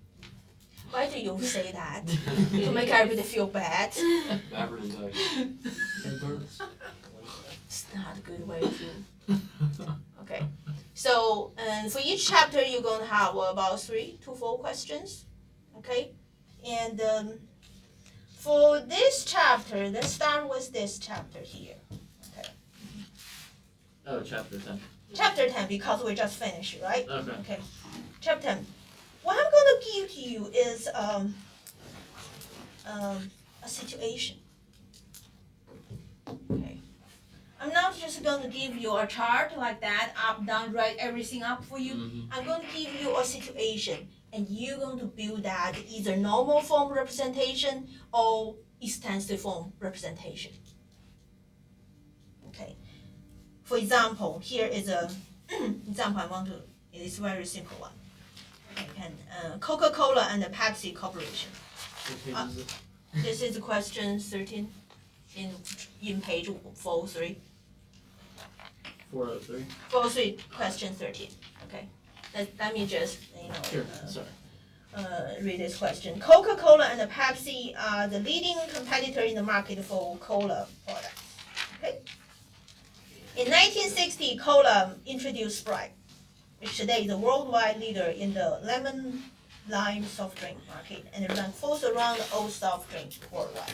Why do you say that? To make everybody feel bad? Backward induction. It's not a good way to. Okay. So, and for each chapter, you're going to have about 3 to 4 questions. Okay? And for this chapter, let's start with this chapter here. Okay. Oh, chapter 10. Chapter 10, because we just finished, right? Okay. Okay. Chapter 10. What I'm going to give to you is a situation. Okay. I'm not just going to give you a chart like that, up, down, write everything up for you. Mm-hmm. I'm going to give you a situation, and you're going to build that either normal form representation or extensive form representation. Okay. For example, here is a example I want to. It is a very simple one. And Coca-Cola and the Pepsi Corporation. What page is it? This is question 13 in page 403. 403. 403, question 13. Okay. Let me just, Sure. Sorry. read this question. Coca-Cola and the Pepsi are the leading competitor in the market for cola products. Okay. In 1960, Cola introduced Sprite, which today is a worldwide leader in the lemon lime soft drink market and ranked fourth around all soft drinks worldwide.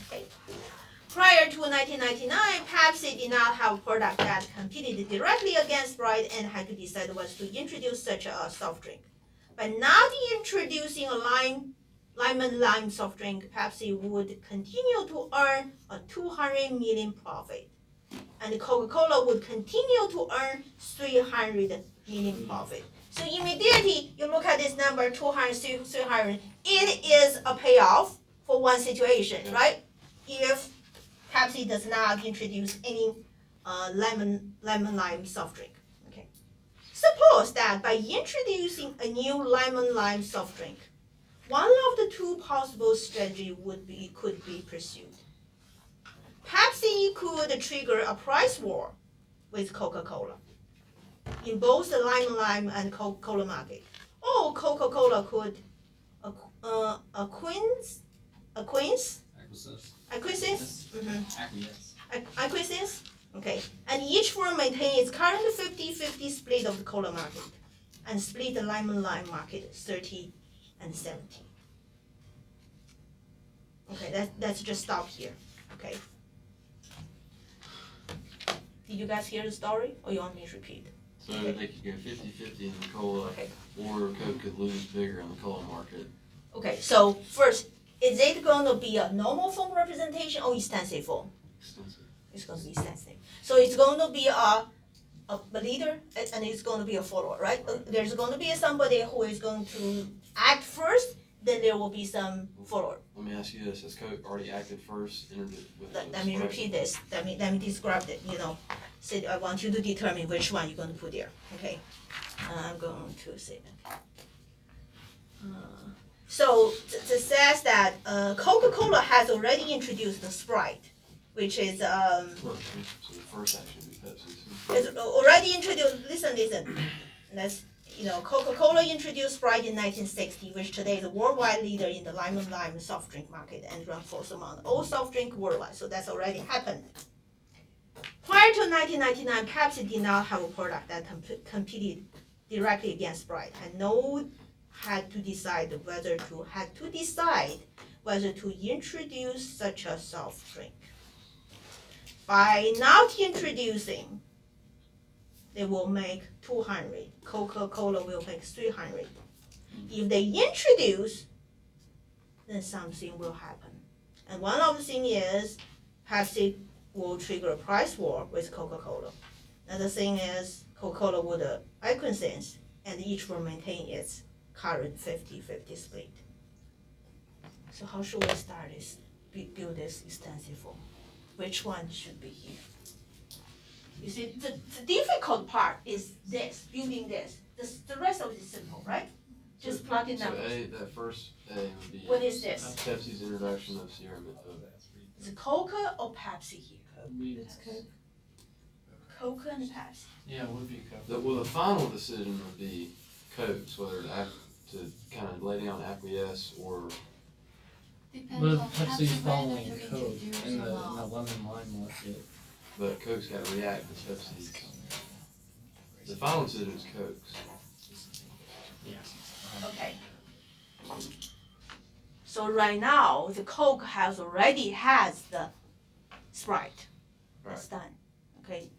Okay. Prior to 1999, Pepsi did not have a product that competed directly against Sprite and had to decide whether to introduce such a soft drink. By not introducing a lemon lime soft drink, Pepsi would continue to earn a $200 million profit, and Coca-Cola would continue to earn $300 million profit. So immediately you look at this number, 200, 300. It is a payoff for one situation, right? If Pepsi does not introduce any lemon lime soft drink. Okay. Suppose that by introducing a new lemon lime soft drink, one of the two possible strategies could be pursued. Pepsi could trigger a price war with Coca-Cola in both the lemon lime and Coca-Cola market, or Coca-Cola could acquiesce. Acquiesce. Okay. And each firm maintain its current 50-50 split of the cola market and split the lemon lime market 30 and 70. Okay, let's just stop here. Okay. Did you guys hear the story or you want me to repeat? So they could go 50-50 in the cola, Okay. or Coke could lose bigger in the cola market. Okay, so first, is it going to be a normal form representation or extensive form? Extensive. It's going to be extensive. So it's going to be a leader and it's going to be a follower, right? There's going to be somebody who is going to act first, then there will be some follower. Let me ask you this: has Coke already acted first? Let me repeat this. Let me describe it. So I want you to determine which one you're going to put there. Okay. I'm going to say that. So it says that Coca-Cola has already introduced the Sprite, which is So the first action would be Pepsi's. it's already introduced. Listen. Let's Coca-Cola introduced Sprite in 1960, which today is a worldwide leader in the lemon lime soft drink market and ranks fourth among all soft drink worldwide. So that's already happened. Prior to 1999, Pepsi did not have a product that competed directly against Sprite, and had to decide whether to introduce such a soft drink. By not introducing they will make 200. Coca-Cola will make 300. If they introduce, then something will happen. And one of the things is Pepsi will trigger a price war with Coca-Cola. Another thing is Coca-Cola would acquiesce, and each will maintain its current 50-50 split. So how should we start this, build this extensive form? Which one should be here? You see, the difficult part is this, building this. The rest of it is simple, right? Just plug in So numbers. that first A would be. What is this? Pepsi's introduction of Sierra Mitto. Is it Coca or Pepsi here? It's Coca and Pepsi. Yeah, it would be Coke. The final decision would be Coke's, whether to kind of lay down acquiesce or. Depends But on Pepsi's Pepsi following whether to Coke introduce in or the not. lemon lime market. But Coke's got to react to Pepsi's. The final decision is Coke's. Okay. So right now, the Coke already has the Sprite. It's done, okay?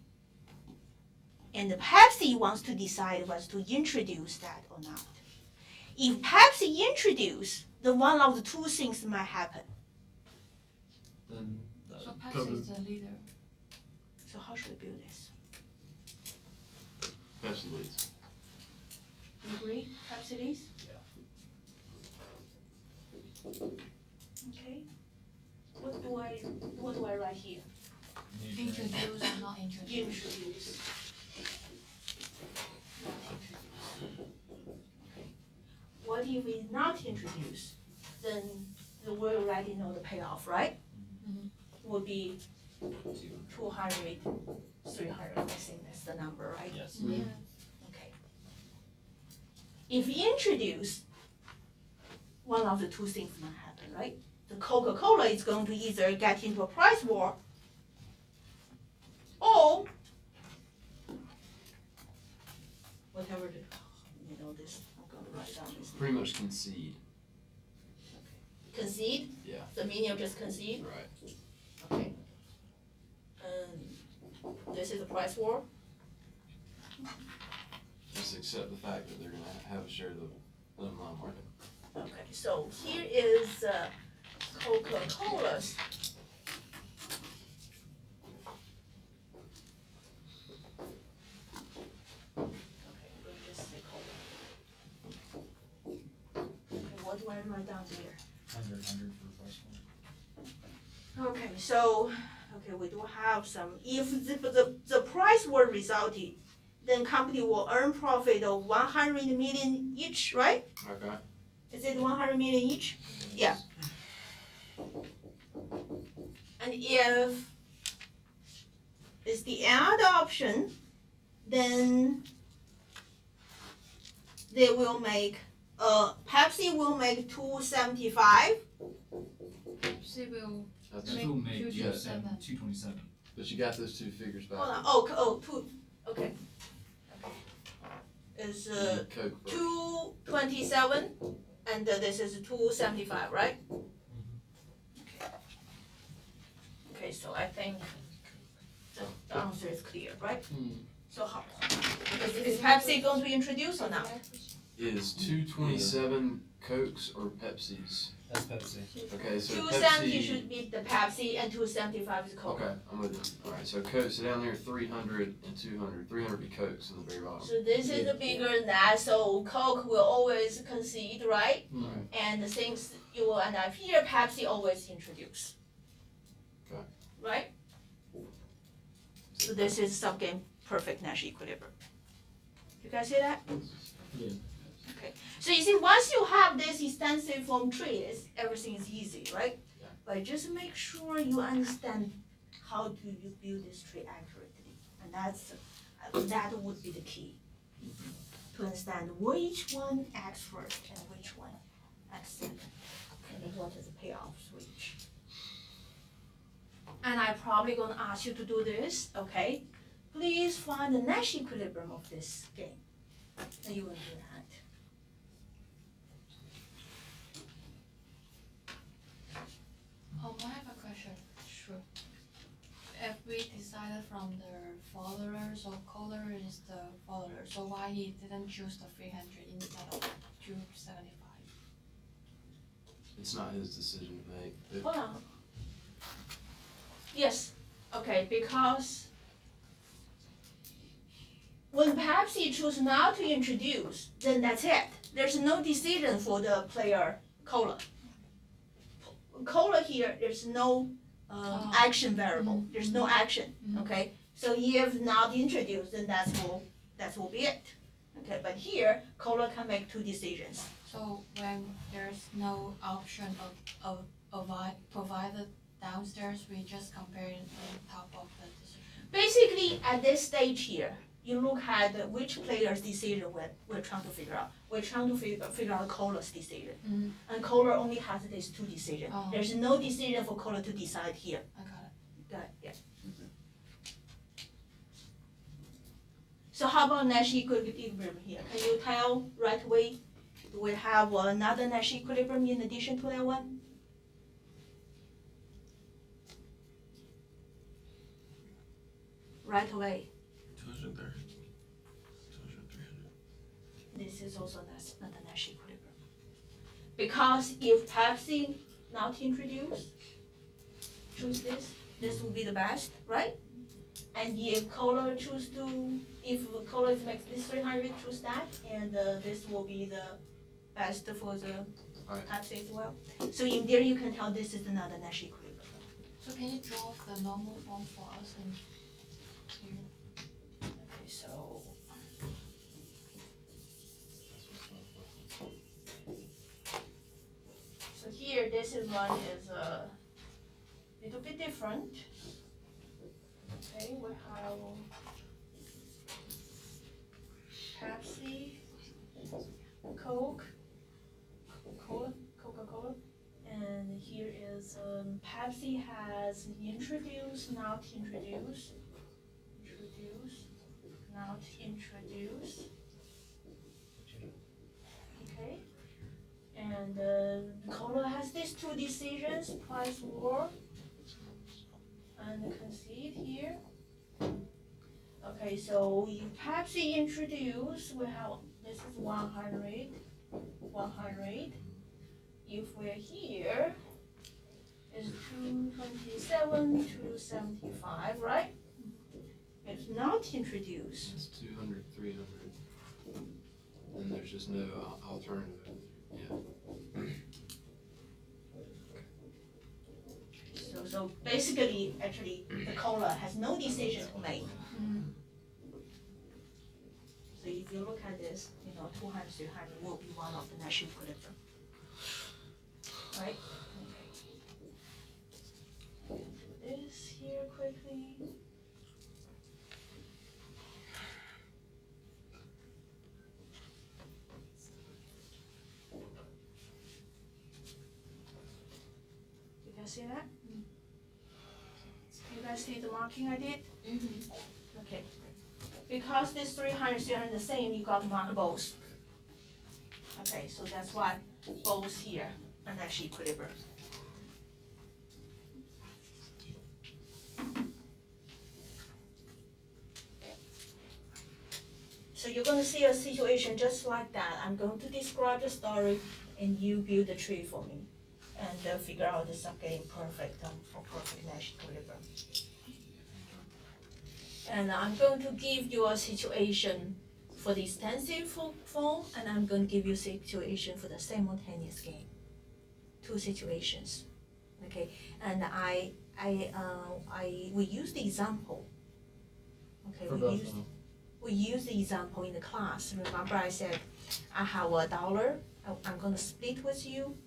And the Pepsi wants to decide whether to introduce that or not. If Pepsi introduce, then one of the two things might happen. Then So Coke Pepsi is the leader. So how should we build this? Pepsi leads. You agree, Pepsi leads? Okay. What do I write here? Introduce or not introduce. Introduce. What if we not introduce? Then we already know the payoff, right? Mhm. Would be 200, 300, I think that's the number, right? Yes. Yeah. Okay. If we introduce, one of the two things might happen, right? The Coca-Cola is going to either get into a price war, or whatever this, I'm gonna write down this. Pretty much concede. Concede? Yeah. The meaning of just concede? Right. Okay. This is a price war? Just accept the fact that they're gonna have a share of the lemon lime market. Okay, so here is Coca-Cola's. Okay, we'll just say Coca. Okay, what do I write down here? 100 for the first one. Okay, so, we do have some, if the price war resulted, then company will earn profit of 100 million each, right? Okay. Is it 100 million each? Yeah. And if it's the other option, then they will make, Pepsi will make 275. Pepsi will That's Make Still make, future yeah, seven. 227. But you got those two figures back. Hold on, two, okay. It's, Coke first. 227, and this is 275, right? Okay, so I think the answer is clear, right? So how, is Pepsi going to introduce or not? Is 227 Cokes or Pepsi's? That's Pepsi. Okay, so 270 Pepsi. should be the Pepsi, and 275 is Coke. Okay, I'm with you. Alright, so Coke, so down there 300 and 200. 300 be Cokes in the very bottom. So this is bigger than that, so Coke will always concede, right? Right. And since you will end up here, Pepsi always introduce. Okay. Right? So this is subgame perfect Nash equilibrium. You guys see that? Yeah. Okay. So you see, once you have this extensive form trees, everything is easy, right? Yeah. But just make sure you understand how do you build this tree accurately, and that would be the key. To understand which one acts first and which one acts second, and what is the payoff switch. And I'm probably gonna ask you to do this, okay? Please find the Nash equilibrium of this game, and you will do that. I have a question. Sure. if we decided from the follower, so color is the follower, so why he didn't choose the 300 instead of 275? It's not his decision to make. If- Hold on. Yes, okay, because when Pepsi choose not to introduce, then that's it. There's no decision for the player Cola. Cola here, there's no action variable. There's no action. Okay, so if not introduced, then that will be it. Okay, but here Cola can make two decisions. So when there's no option of provided downstairs, we just compare it on top of the decision. Basically, at this stage here, you look at which player's decision we're trying to figure out. We're trying to figure out Cola's decision. And Cola only has these two decisions. Oh. There's no decision for Cola to decide here. I got it. Got it, yeah. So how about Nash equilibrium here? Can you tell right away, do we have another Nash equilibrium in addition to that one? Right away. 230. 300. This is also not a Nash equilibrium. Because if Pepsi not introduced, choose this will be the best, right? And if Cola makes this 300, choose that, and this will be the best for the Right. Pepsi as well. So in there you can tell this is another Nash equilibrium. So can you draw the normal form for us and here? Okay, so here this is one is a little bit different. Okay, we have Pepsi, Coke, Coca-Cola, and here is Pepsi has introduced, not introduced, not introduced. Okay, and Cola has these two decisions, price war, and you can see it here. Okay, so if Pepsi introduce, we have, this is 100. If we're here, is 227, 275, right? If not introduced, It's 200, 300. And there's just no alternative. Yeah. so basically, actually, the Cola has no decision to make. So if you look at this, 200, 300 will be one of the Nash equilibrium. Right? Okay. Do this here quickly. You guys see that? You guys see the marking I did? Okay. Because this 300, 300 the same, you got to mark both. Okay, so that's why both here are Nash equilibrium. So you're going to see a situation just like that. I'm going to describe the story and you build a tree for me and figure out the subgame perfect for perfect Nash equilibrium. And I'm going to give you a situation for the extensive form, and I'm going to give you a situation for the simultaneous game. Two situations, okay? And we use the example. Okay, For both of them. we use the example in the class. Remember I said I have $1. I'm going to split with you.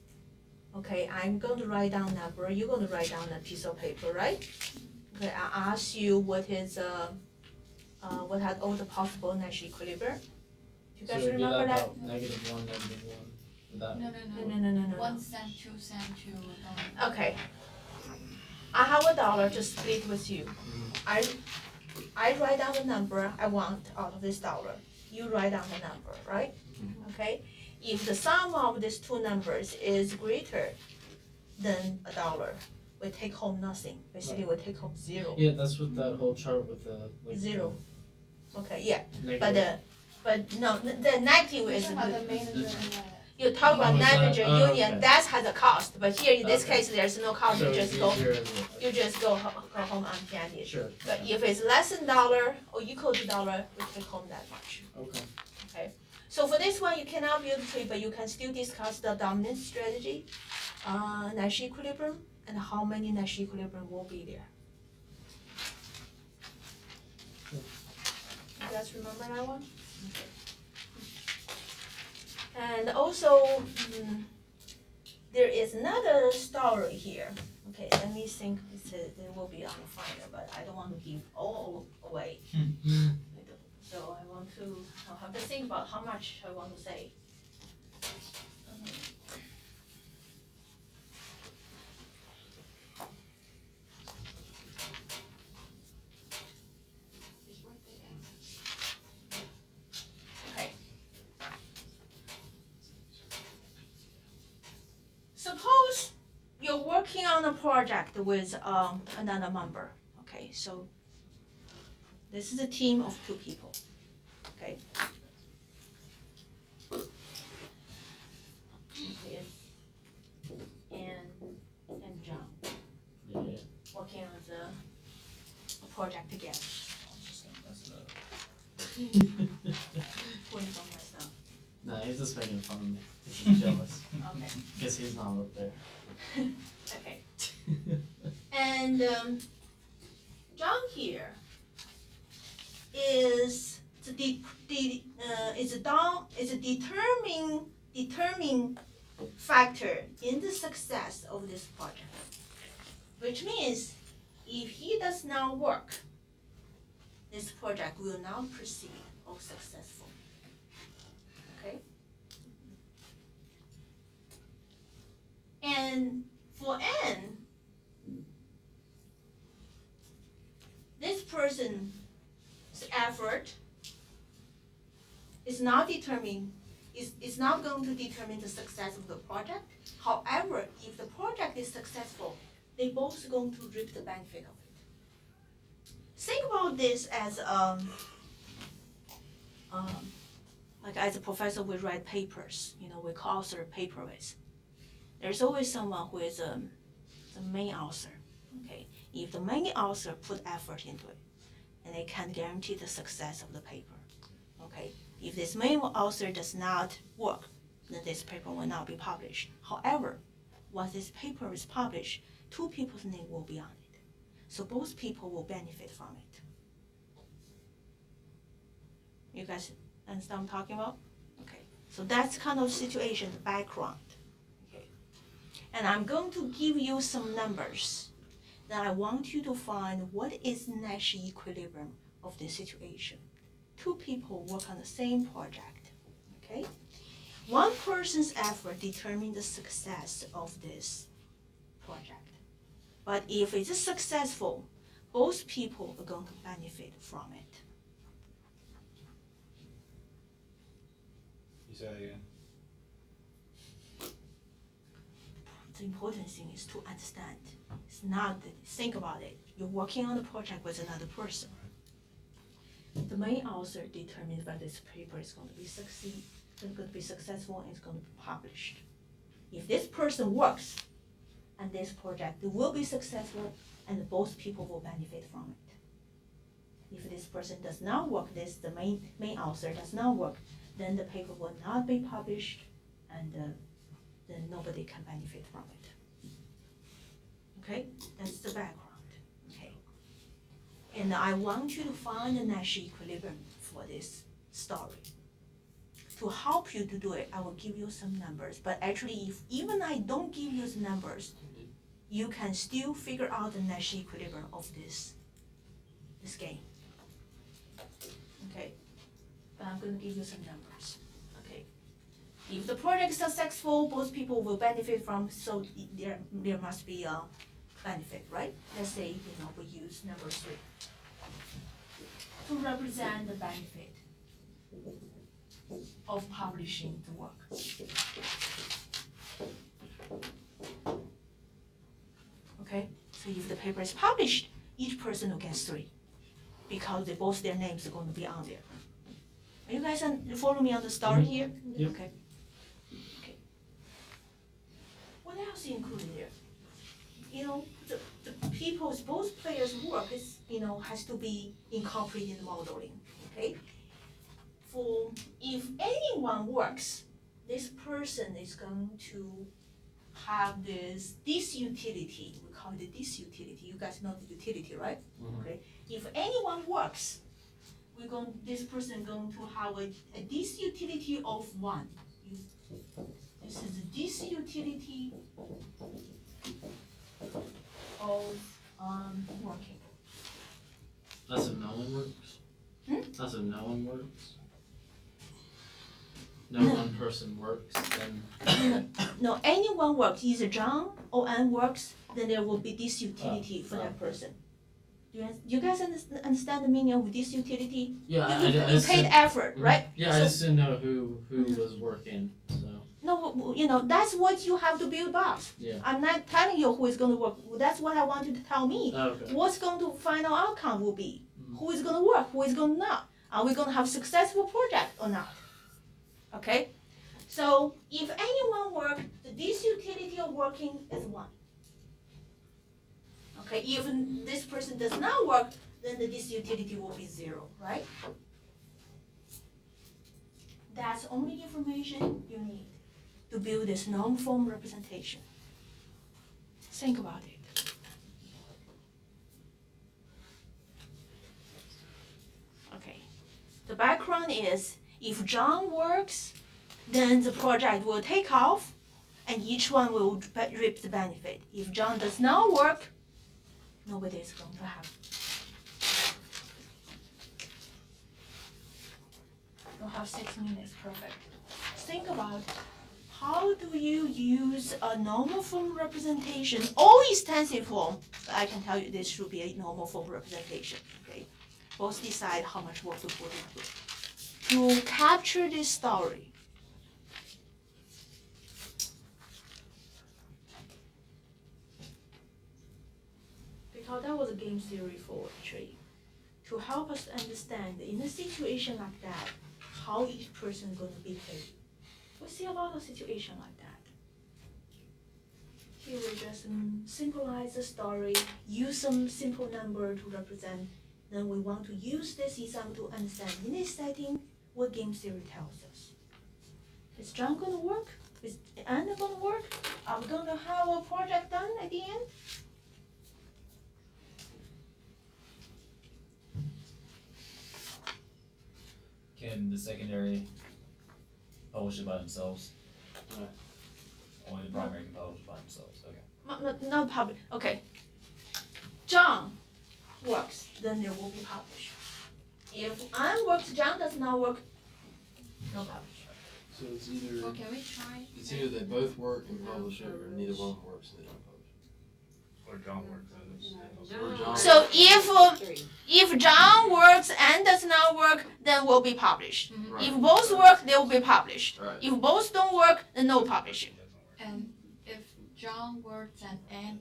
Okay, I'm going to write down number. You're going to write down a piece of paper, right? Okay, I ask you what are all the possible Nash equilibria. Do you guys So it'd be remember that? about -1, -1. Without, No. 1 cent, 2 cent, $2. Okay. I have $1 to split with you. I write down the number I want out of this dollar. You write down the number, right? Okay. If the sum of these two numbers is greater than $1, we take home nothing. Basically, we take home zero. Yeah, that's what that whole chart with the like Zero. Okay, yeah, the but negative. but no, the negative is About good. the manager and You talk about Oh, is that- manager oh, union, okay. that has a cost, but here in this Okay. case, there's no cost, So you it's just go, easier as a- you just go home empty-handed. Sure. But if it's less than dollar or equal to dollar, we take home that much. Okay. So for this one, you cannot build a tree, but you can still discuss the dominant strategy, Nash equilibrium, and how many Nash equilibrium will be there. You guys remember that one? Okay. And also, there is another story here. Okay, let me think. It will be on the final, but I don't want to give all away. So I'll have to think about how much I want to say. Okay. Suppose you're working on a project with another member. Okay, so this is a team of 2 people. Okay. And John Yeah. working on a project together. I'm just gonna mess it up. Please don't mess up. Nah, he's just making fun of me. He's jealous. Okay. Guess he's not up there. Okay. And John here is a determining factor in the success of this project. Which means if he does not work, this project will not proceed or successful. Okay? And for N, this person's effort is not going to determine the success of the project. However, if the project is successful, they both going to reap the benefit of it. Think about this as like as a professor, we write papers. We co-author paper with. There's always someone who is the main author. Okay, if the main author put effort into it, and they can guarantee the success of the paper. Okay, if this main author does not work, then this paper will not be published. However, once this paper is published, 2 people's name will be on it. So both people will benefit from it. You guys understand what I'm talking about? Okay, so that's kind of situation, the background. Okay, and I'm going to give you some numbers. Then I want you to find what is Nash equilibrium of this situation. 2 people work on the same project, okay? One person's effort determines the success of this project. But if it is successful, both people are going to benefit from it. You say that again? The important thing is to understand. It's not that, think about it. You're working on a project with another person. The main author determines whether this paper is going to be successful and it's going to be published. If this person works, and this project will be successful, and both people will benefit from it. If this person does not work, the main author does not work, then the paper will not be published, and then nobody can benefit from it. Okay, that's the background. Okay, and I want you to find the Nash equilibrium for this story. To help you to do it, I will give you some numbers. But actually, if even I don't give you the numbers, you can still figure out the Nash equilibrium of this game. Okay, but I'm going to give you some numbers. Okay, if the project is successful, both people will benefit from. So there must be a benefit, right? Let's say we use number 3 to represent the benefit of publishing the work. Okay. Okay, so if the paper is published, each person will get 3 because both their names are going to be on there. Are you guys follow me on the story here? Yep. Okay. What else included there? The people's, both players' work is, has to be incorporated in modeling, okay? For, if anyone works, this person is going to have this utility, we call it this utility, you guys know the utility, right? Mhm. Okay, if anyone works, this person going to have a this utility of 1. This is this utility of working. That's if no one works? Hmm? That's if no one works? No No. one person works, then No, anyone works, either John or Ann works, then there will be this utility for that person. You guys understand the meaning of this utility? yeah, I You just paid didn't- effort, right? Yeah, I just didn't know who was working, so No, that's what you have to build up. yeah. I'm not telling you who is going to work. That's what I want you to tell me. Okay. What's going to final outcome will be? Mhm. Who is going to work? Who is going to not? Are we going to have successful project or not? Okay. So if anyone work, this utility of working is 1. Okay. If this person does not work, then this utility will be 0, right? That's only information you need to build this norm form representation. Think about it. Okay. The background is if John works, then the project will take off and each one will reap the benefit. If John does not work, nobody is going to have. You'll have 6 minutes, perfect. Think about how do you use a normal form representation or extensive form. I can tell you this should be a normal form representation, okay? Both decide how much work to put into it. To capture this story. Because that was a game theory for trade. To help us understand in a situation like that, how each person is going to be paid. We see a lot of situations like that. Here we just symbolize the story, use some simple number to represent. Then we want to use this example to understand in this setting what game theory tells us. Is John going to work? Is Anna going to work? Are we going to have a project done at the end? Can the secondary publish it by themselves? No. Only the primary can publish it by themselves, okay. Not public, okay. John works, then there will be published. If Anne works, John does not work, no publish. So it's either Or can we try? it's either they both work and publish it, or neither one works and they don't publish it. Or John works and Or John. So if 3. if John works and does not work, then will be published. Right. If both work, they will be published. Right. If both don't work, then no publishing. And if John works and Anne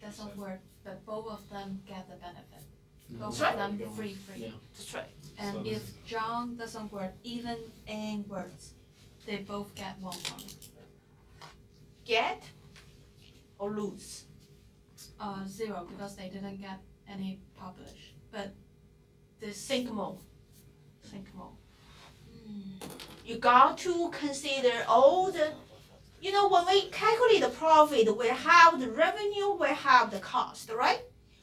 doesn't work, but both of them get the benefit. Both right. of them free. Yeah. That's right. And So if John doesn't work, even Anne works, they both get 1 point. Get or lose. 0 because they didn't get any published. But this Think more. Think more. You got to consider all the, when we calculate the profit, we have the revenue, we have the cost, right?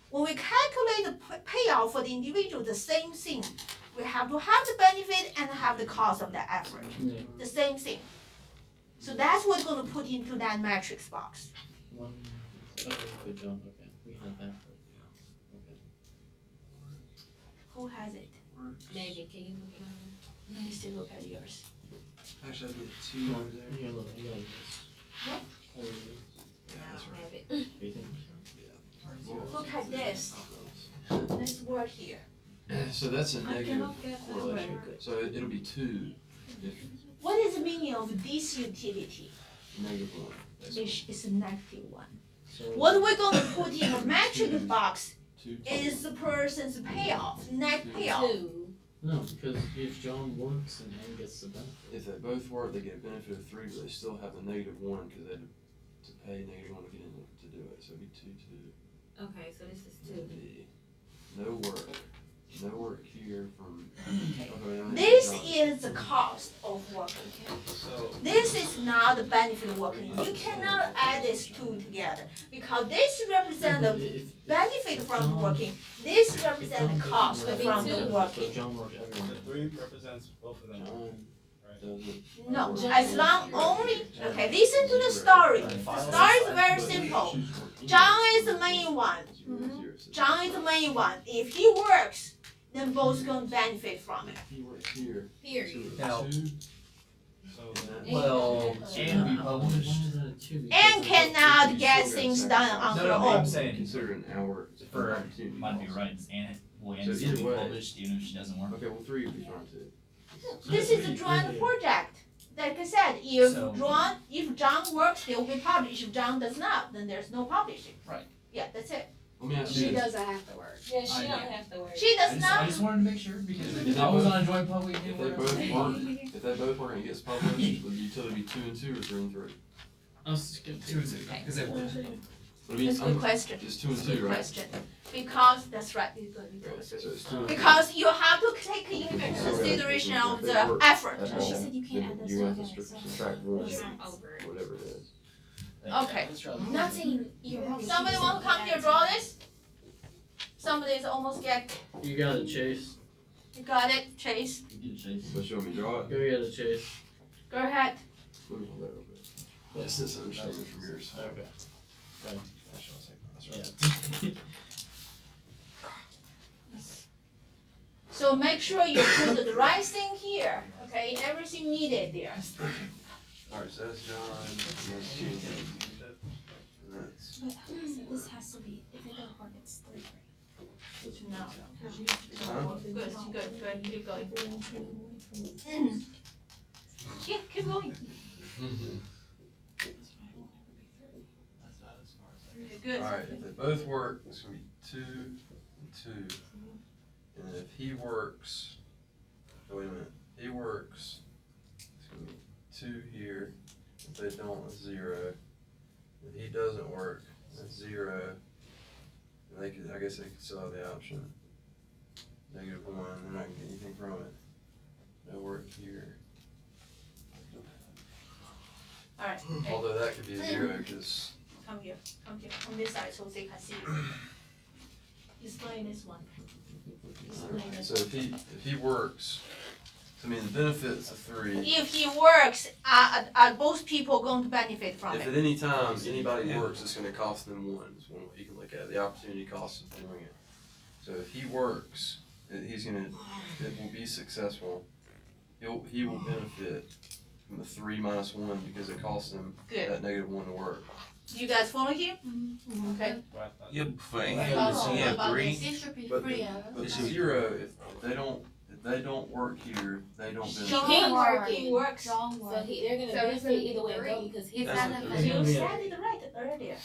When we calculate the payout for the individual, the same thing. We have to have the benefit and have the cost of the effort. Yeah. The same thing. So that's what we're going to put into that matrix box. One. Okay, good job. Okay, we had that. Okay. Who has it? Maybe, can you look at it? Let me still look at yours. Actually, I did 2 over there. Here, look, I got this. What? Oh, yeah. Yeah, that's right. Have it. You think? Look at this. This word here. So that's a I negative cannot get that correlation. word. So it'll be 2 if What is the meaning of this utility? negative 1. basically. It's a negative one. So What we're gonna put in a metric box 2, 2. is the person's payoff, net payoff. Two. no, because if John works and Ann gets the benefit. If they both work, they get a benefit of 3, but they still have the -1 because they had to pay -1 to get in to do it. So it'd be 2, 2. Okay, so this is It'd two. be no work here from. This is the cost of working. So, This is not the benefit of working. You cannot add these two together because this represents the If benefit from John- working. This if represents John the doesn't cost work, from Maybe the two. working. So John works every the day. 3 represents both of them, John right? doesn't. No, as long only, okay, listen to the story. The story is very simple. John is the main one. John is the main one. If he works, then both gonna benefit from it. He works here. Period. Now- 2. So, Well, and we published. Why is that a 2? And Because cannot get things done on No, her no, own. I'm saying Consider an hour for opportunity might be cost. right. And will So and still either be way- published even if she doesn't work. Okay, well 3 would be fine too. This is a joint project. Like I said, if So- if John works, they will be published. If John does not, then there's no publishing. Right. Yeah, that's it. Let me ask She you this. doesn't have to work. Yeah, she I don't know. have to work. She does I not. just wanted to make sure because If if they I was both- on a joint public, If they both work and it gets published, would the utility be 2 and 2 or 3 and 3? I was just gonna 2 and 2 because they work. What do you That's a good question. It's 2 and That's 2, a good right? question. Because that's right. You go, you go. Okay, so it's 2 and 2. Because you have to take into consideration of the effort. That's She all. said you can't add Then those you're gonna have together, to so- subtract 1, It's over. whatever it is. Okay. I'm not saying you're wrong. Somebody want to come here draw this? Somebody's almost get. You got it, Chase. You got it, Chase. So show me draw it. Go get it, Chase. Go ahead. Let me hold that real quick. Yes, this understanding from yours. Okay. That's Yeah. So make sure you put the right thing here. Okay, everything needed there. Alright, so that's John, and that's Keith, and that's. But this has to be, if it don't work, it's 3. No. Huh? Good. Keep going. Yeah, keep going. Okay, good. Alright, if they both work, it's gonna be 2 and 2. And then if he works, oh, wait a minute, he works, it's gonna be 2 here. If they don't, it's 0. If he doesn't work, that's 0. And they could, I guess they could still have the option. -1, they're not gonna get anything from it. No work here. Alright, okay. Although that could be a 0, cause Come here, on this side so they can see you. Explain this one. Explain this. so if he works, I mean, the benefits of 3. If he works, are both people going to benefit from If it? at any time anybody works, it's gonna cost them 1, is one way you can look at it, the opportunity cost of doing it. So if he works, it will be successful, he will benefit from the 3 minus 1 because it costs him Good. that -1 to work. Do you guys follow here? Okay. right, Yeah, for Oh, Ann, she had about 3. this, it should be But 3. But 0, if they don't work here, they don't benefit. John He works. working. He works. John So work. they're gonna So it's benefit gonna be either way it go three. because he's That's not a a three. You said it right earlier.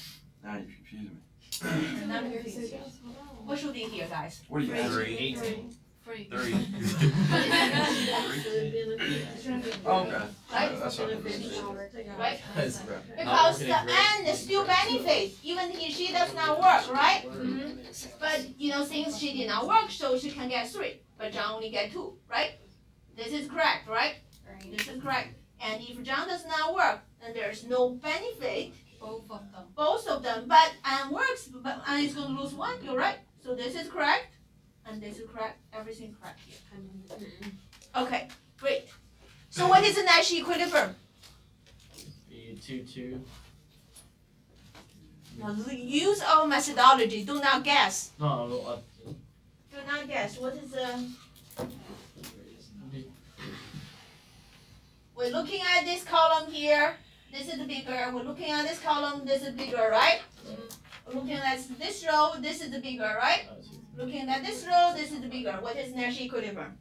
Now you're confusing me. Now you're confused. What should be here, guys? What are you asking? 18. 3. 3. Oh, okay. Right? That's what I understand. Right? Because Okay. Because working the great. end still benefit, even if she does not work, right? But since she did not work, so she can get 3, but John only get 2, right? This is correct, right? This is correct. And if John does not work, then there's no benefit, Both of them. both of them. But Anne works, but Anne is going to lose 1. You're right. So this is correct, and this is correct. Everything correct here. Okay, great. So what is the Nash equilibrium? Be 2, 2. Now use our methodology. Do not guess. No, Do not guess. What is the? We're looking at this column here. This is bigger. We're looking at this column. This is bigger, right? We're looking at this row. This is the bigger, right? Looking at this row. This is the bigger. What is Nash equilibrium?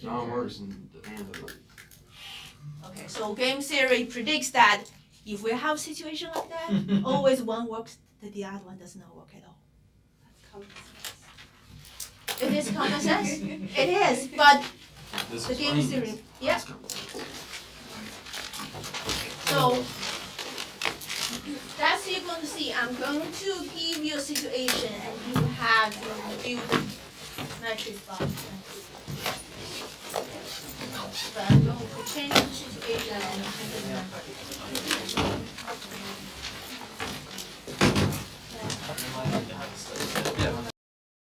John works and doesn't. Okay, so game theory predicts that If we have situation like that, always one works, the other one does not work at all. It is common sense. It is, but This the game is explains- serious. Yeah. Let's go. So that's you're going to see. I'm going to give you a situation and you have to build the matrix box. But I'm going to change the situation and change the number.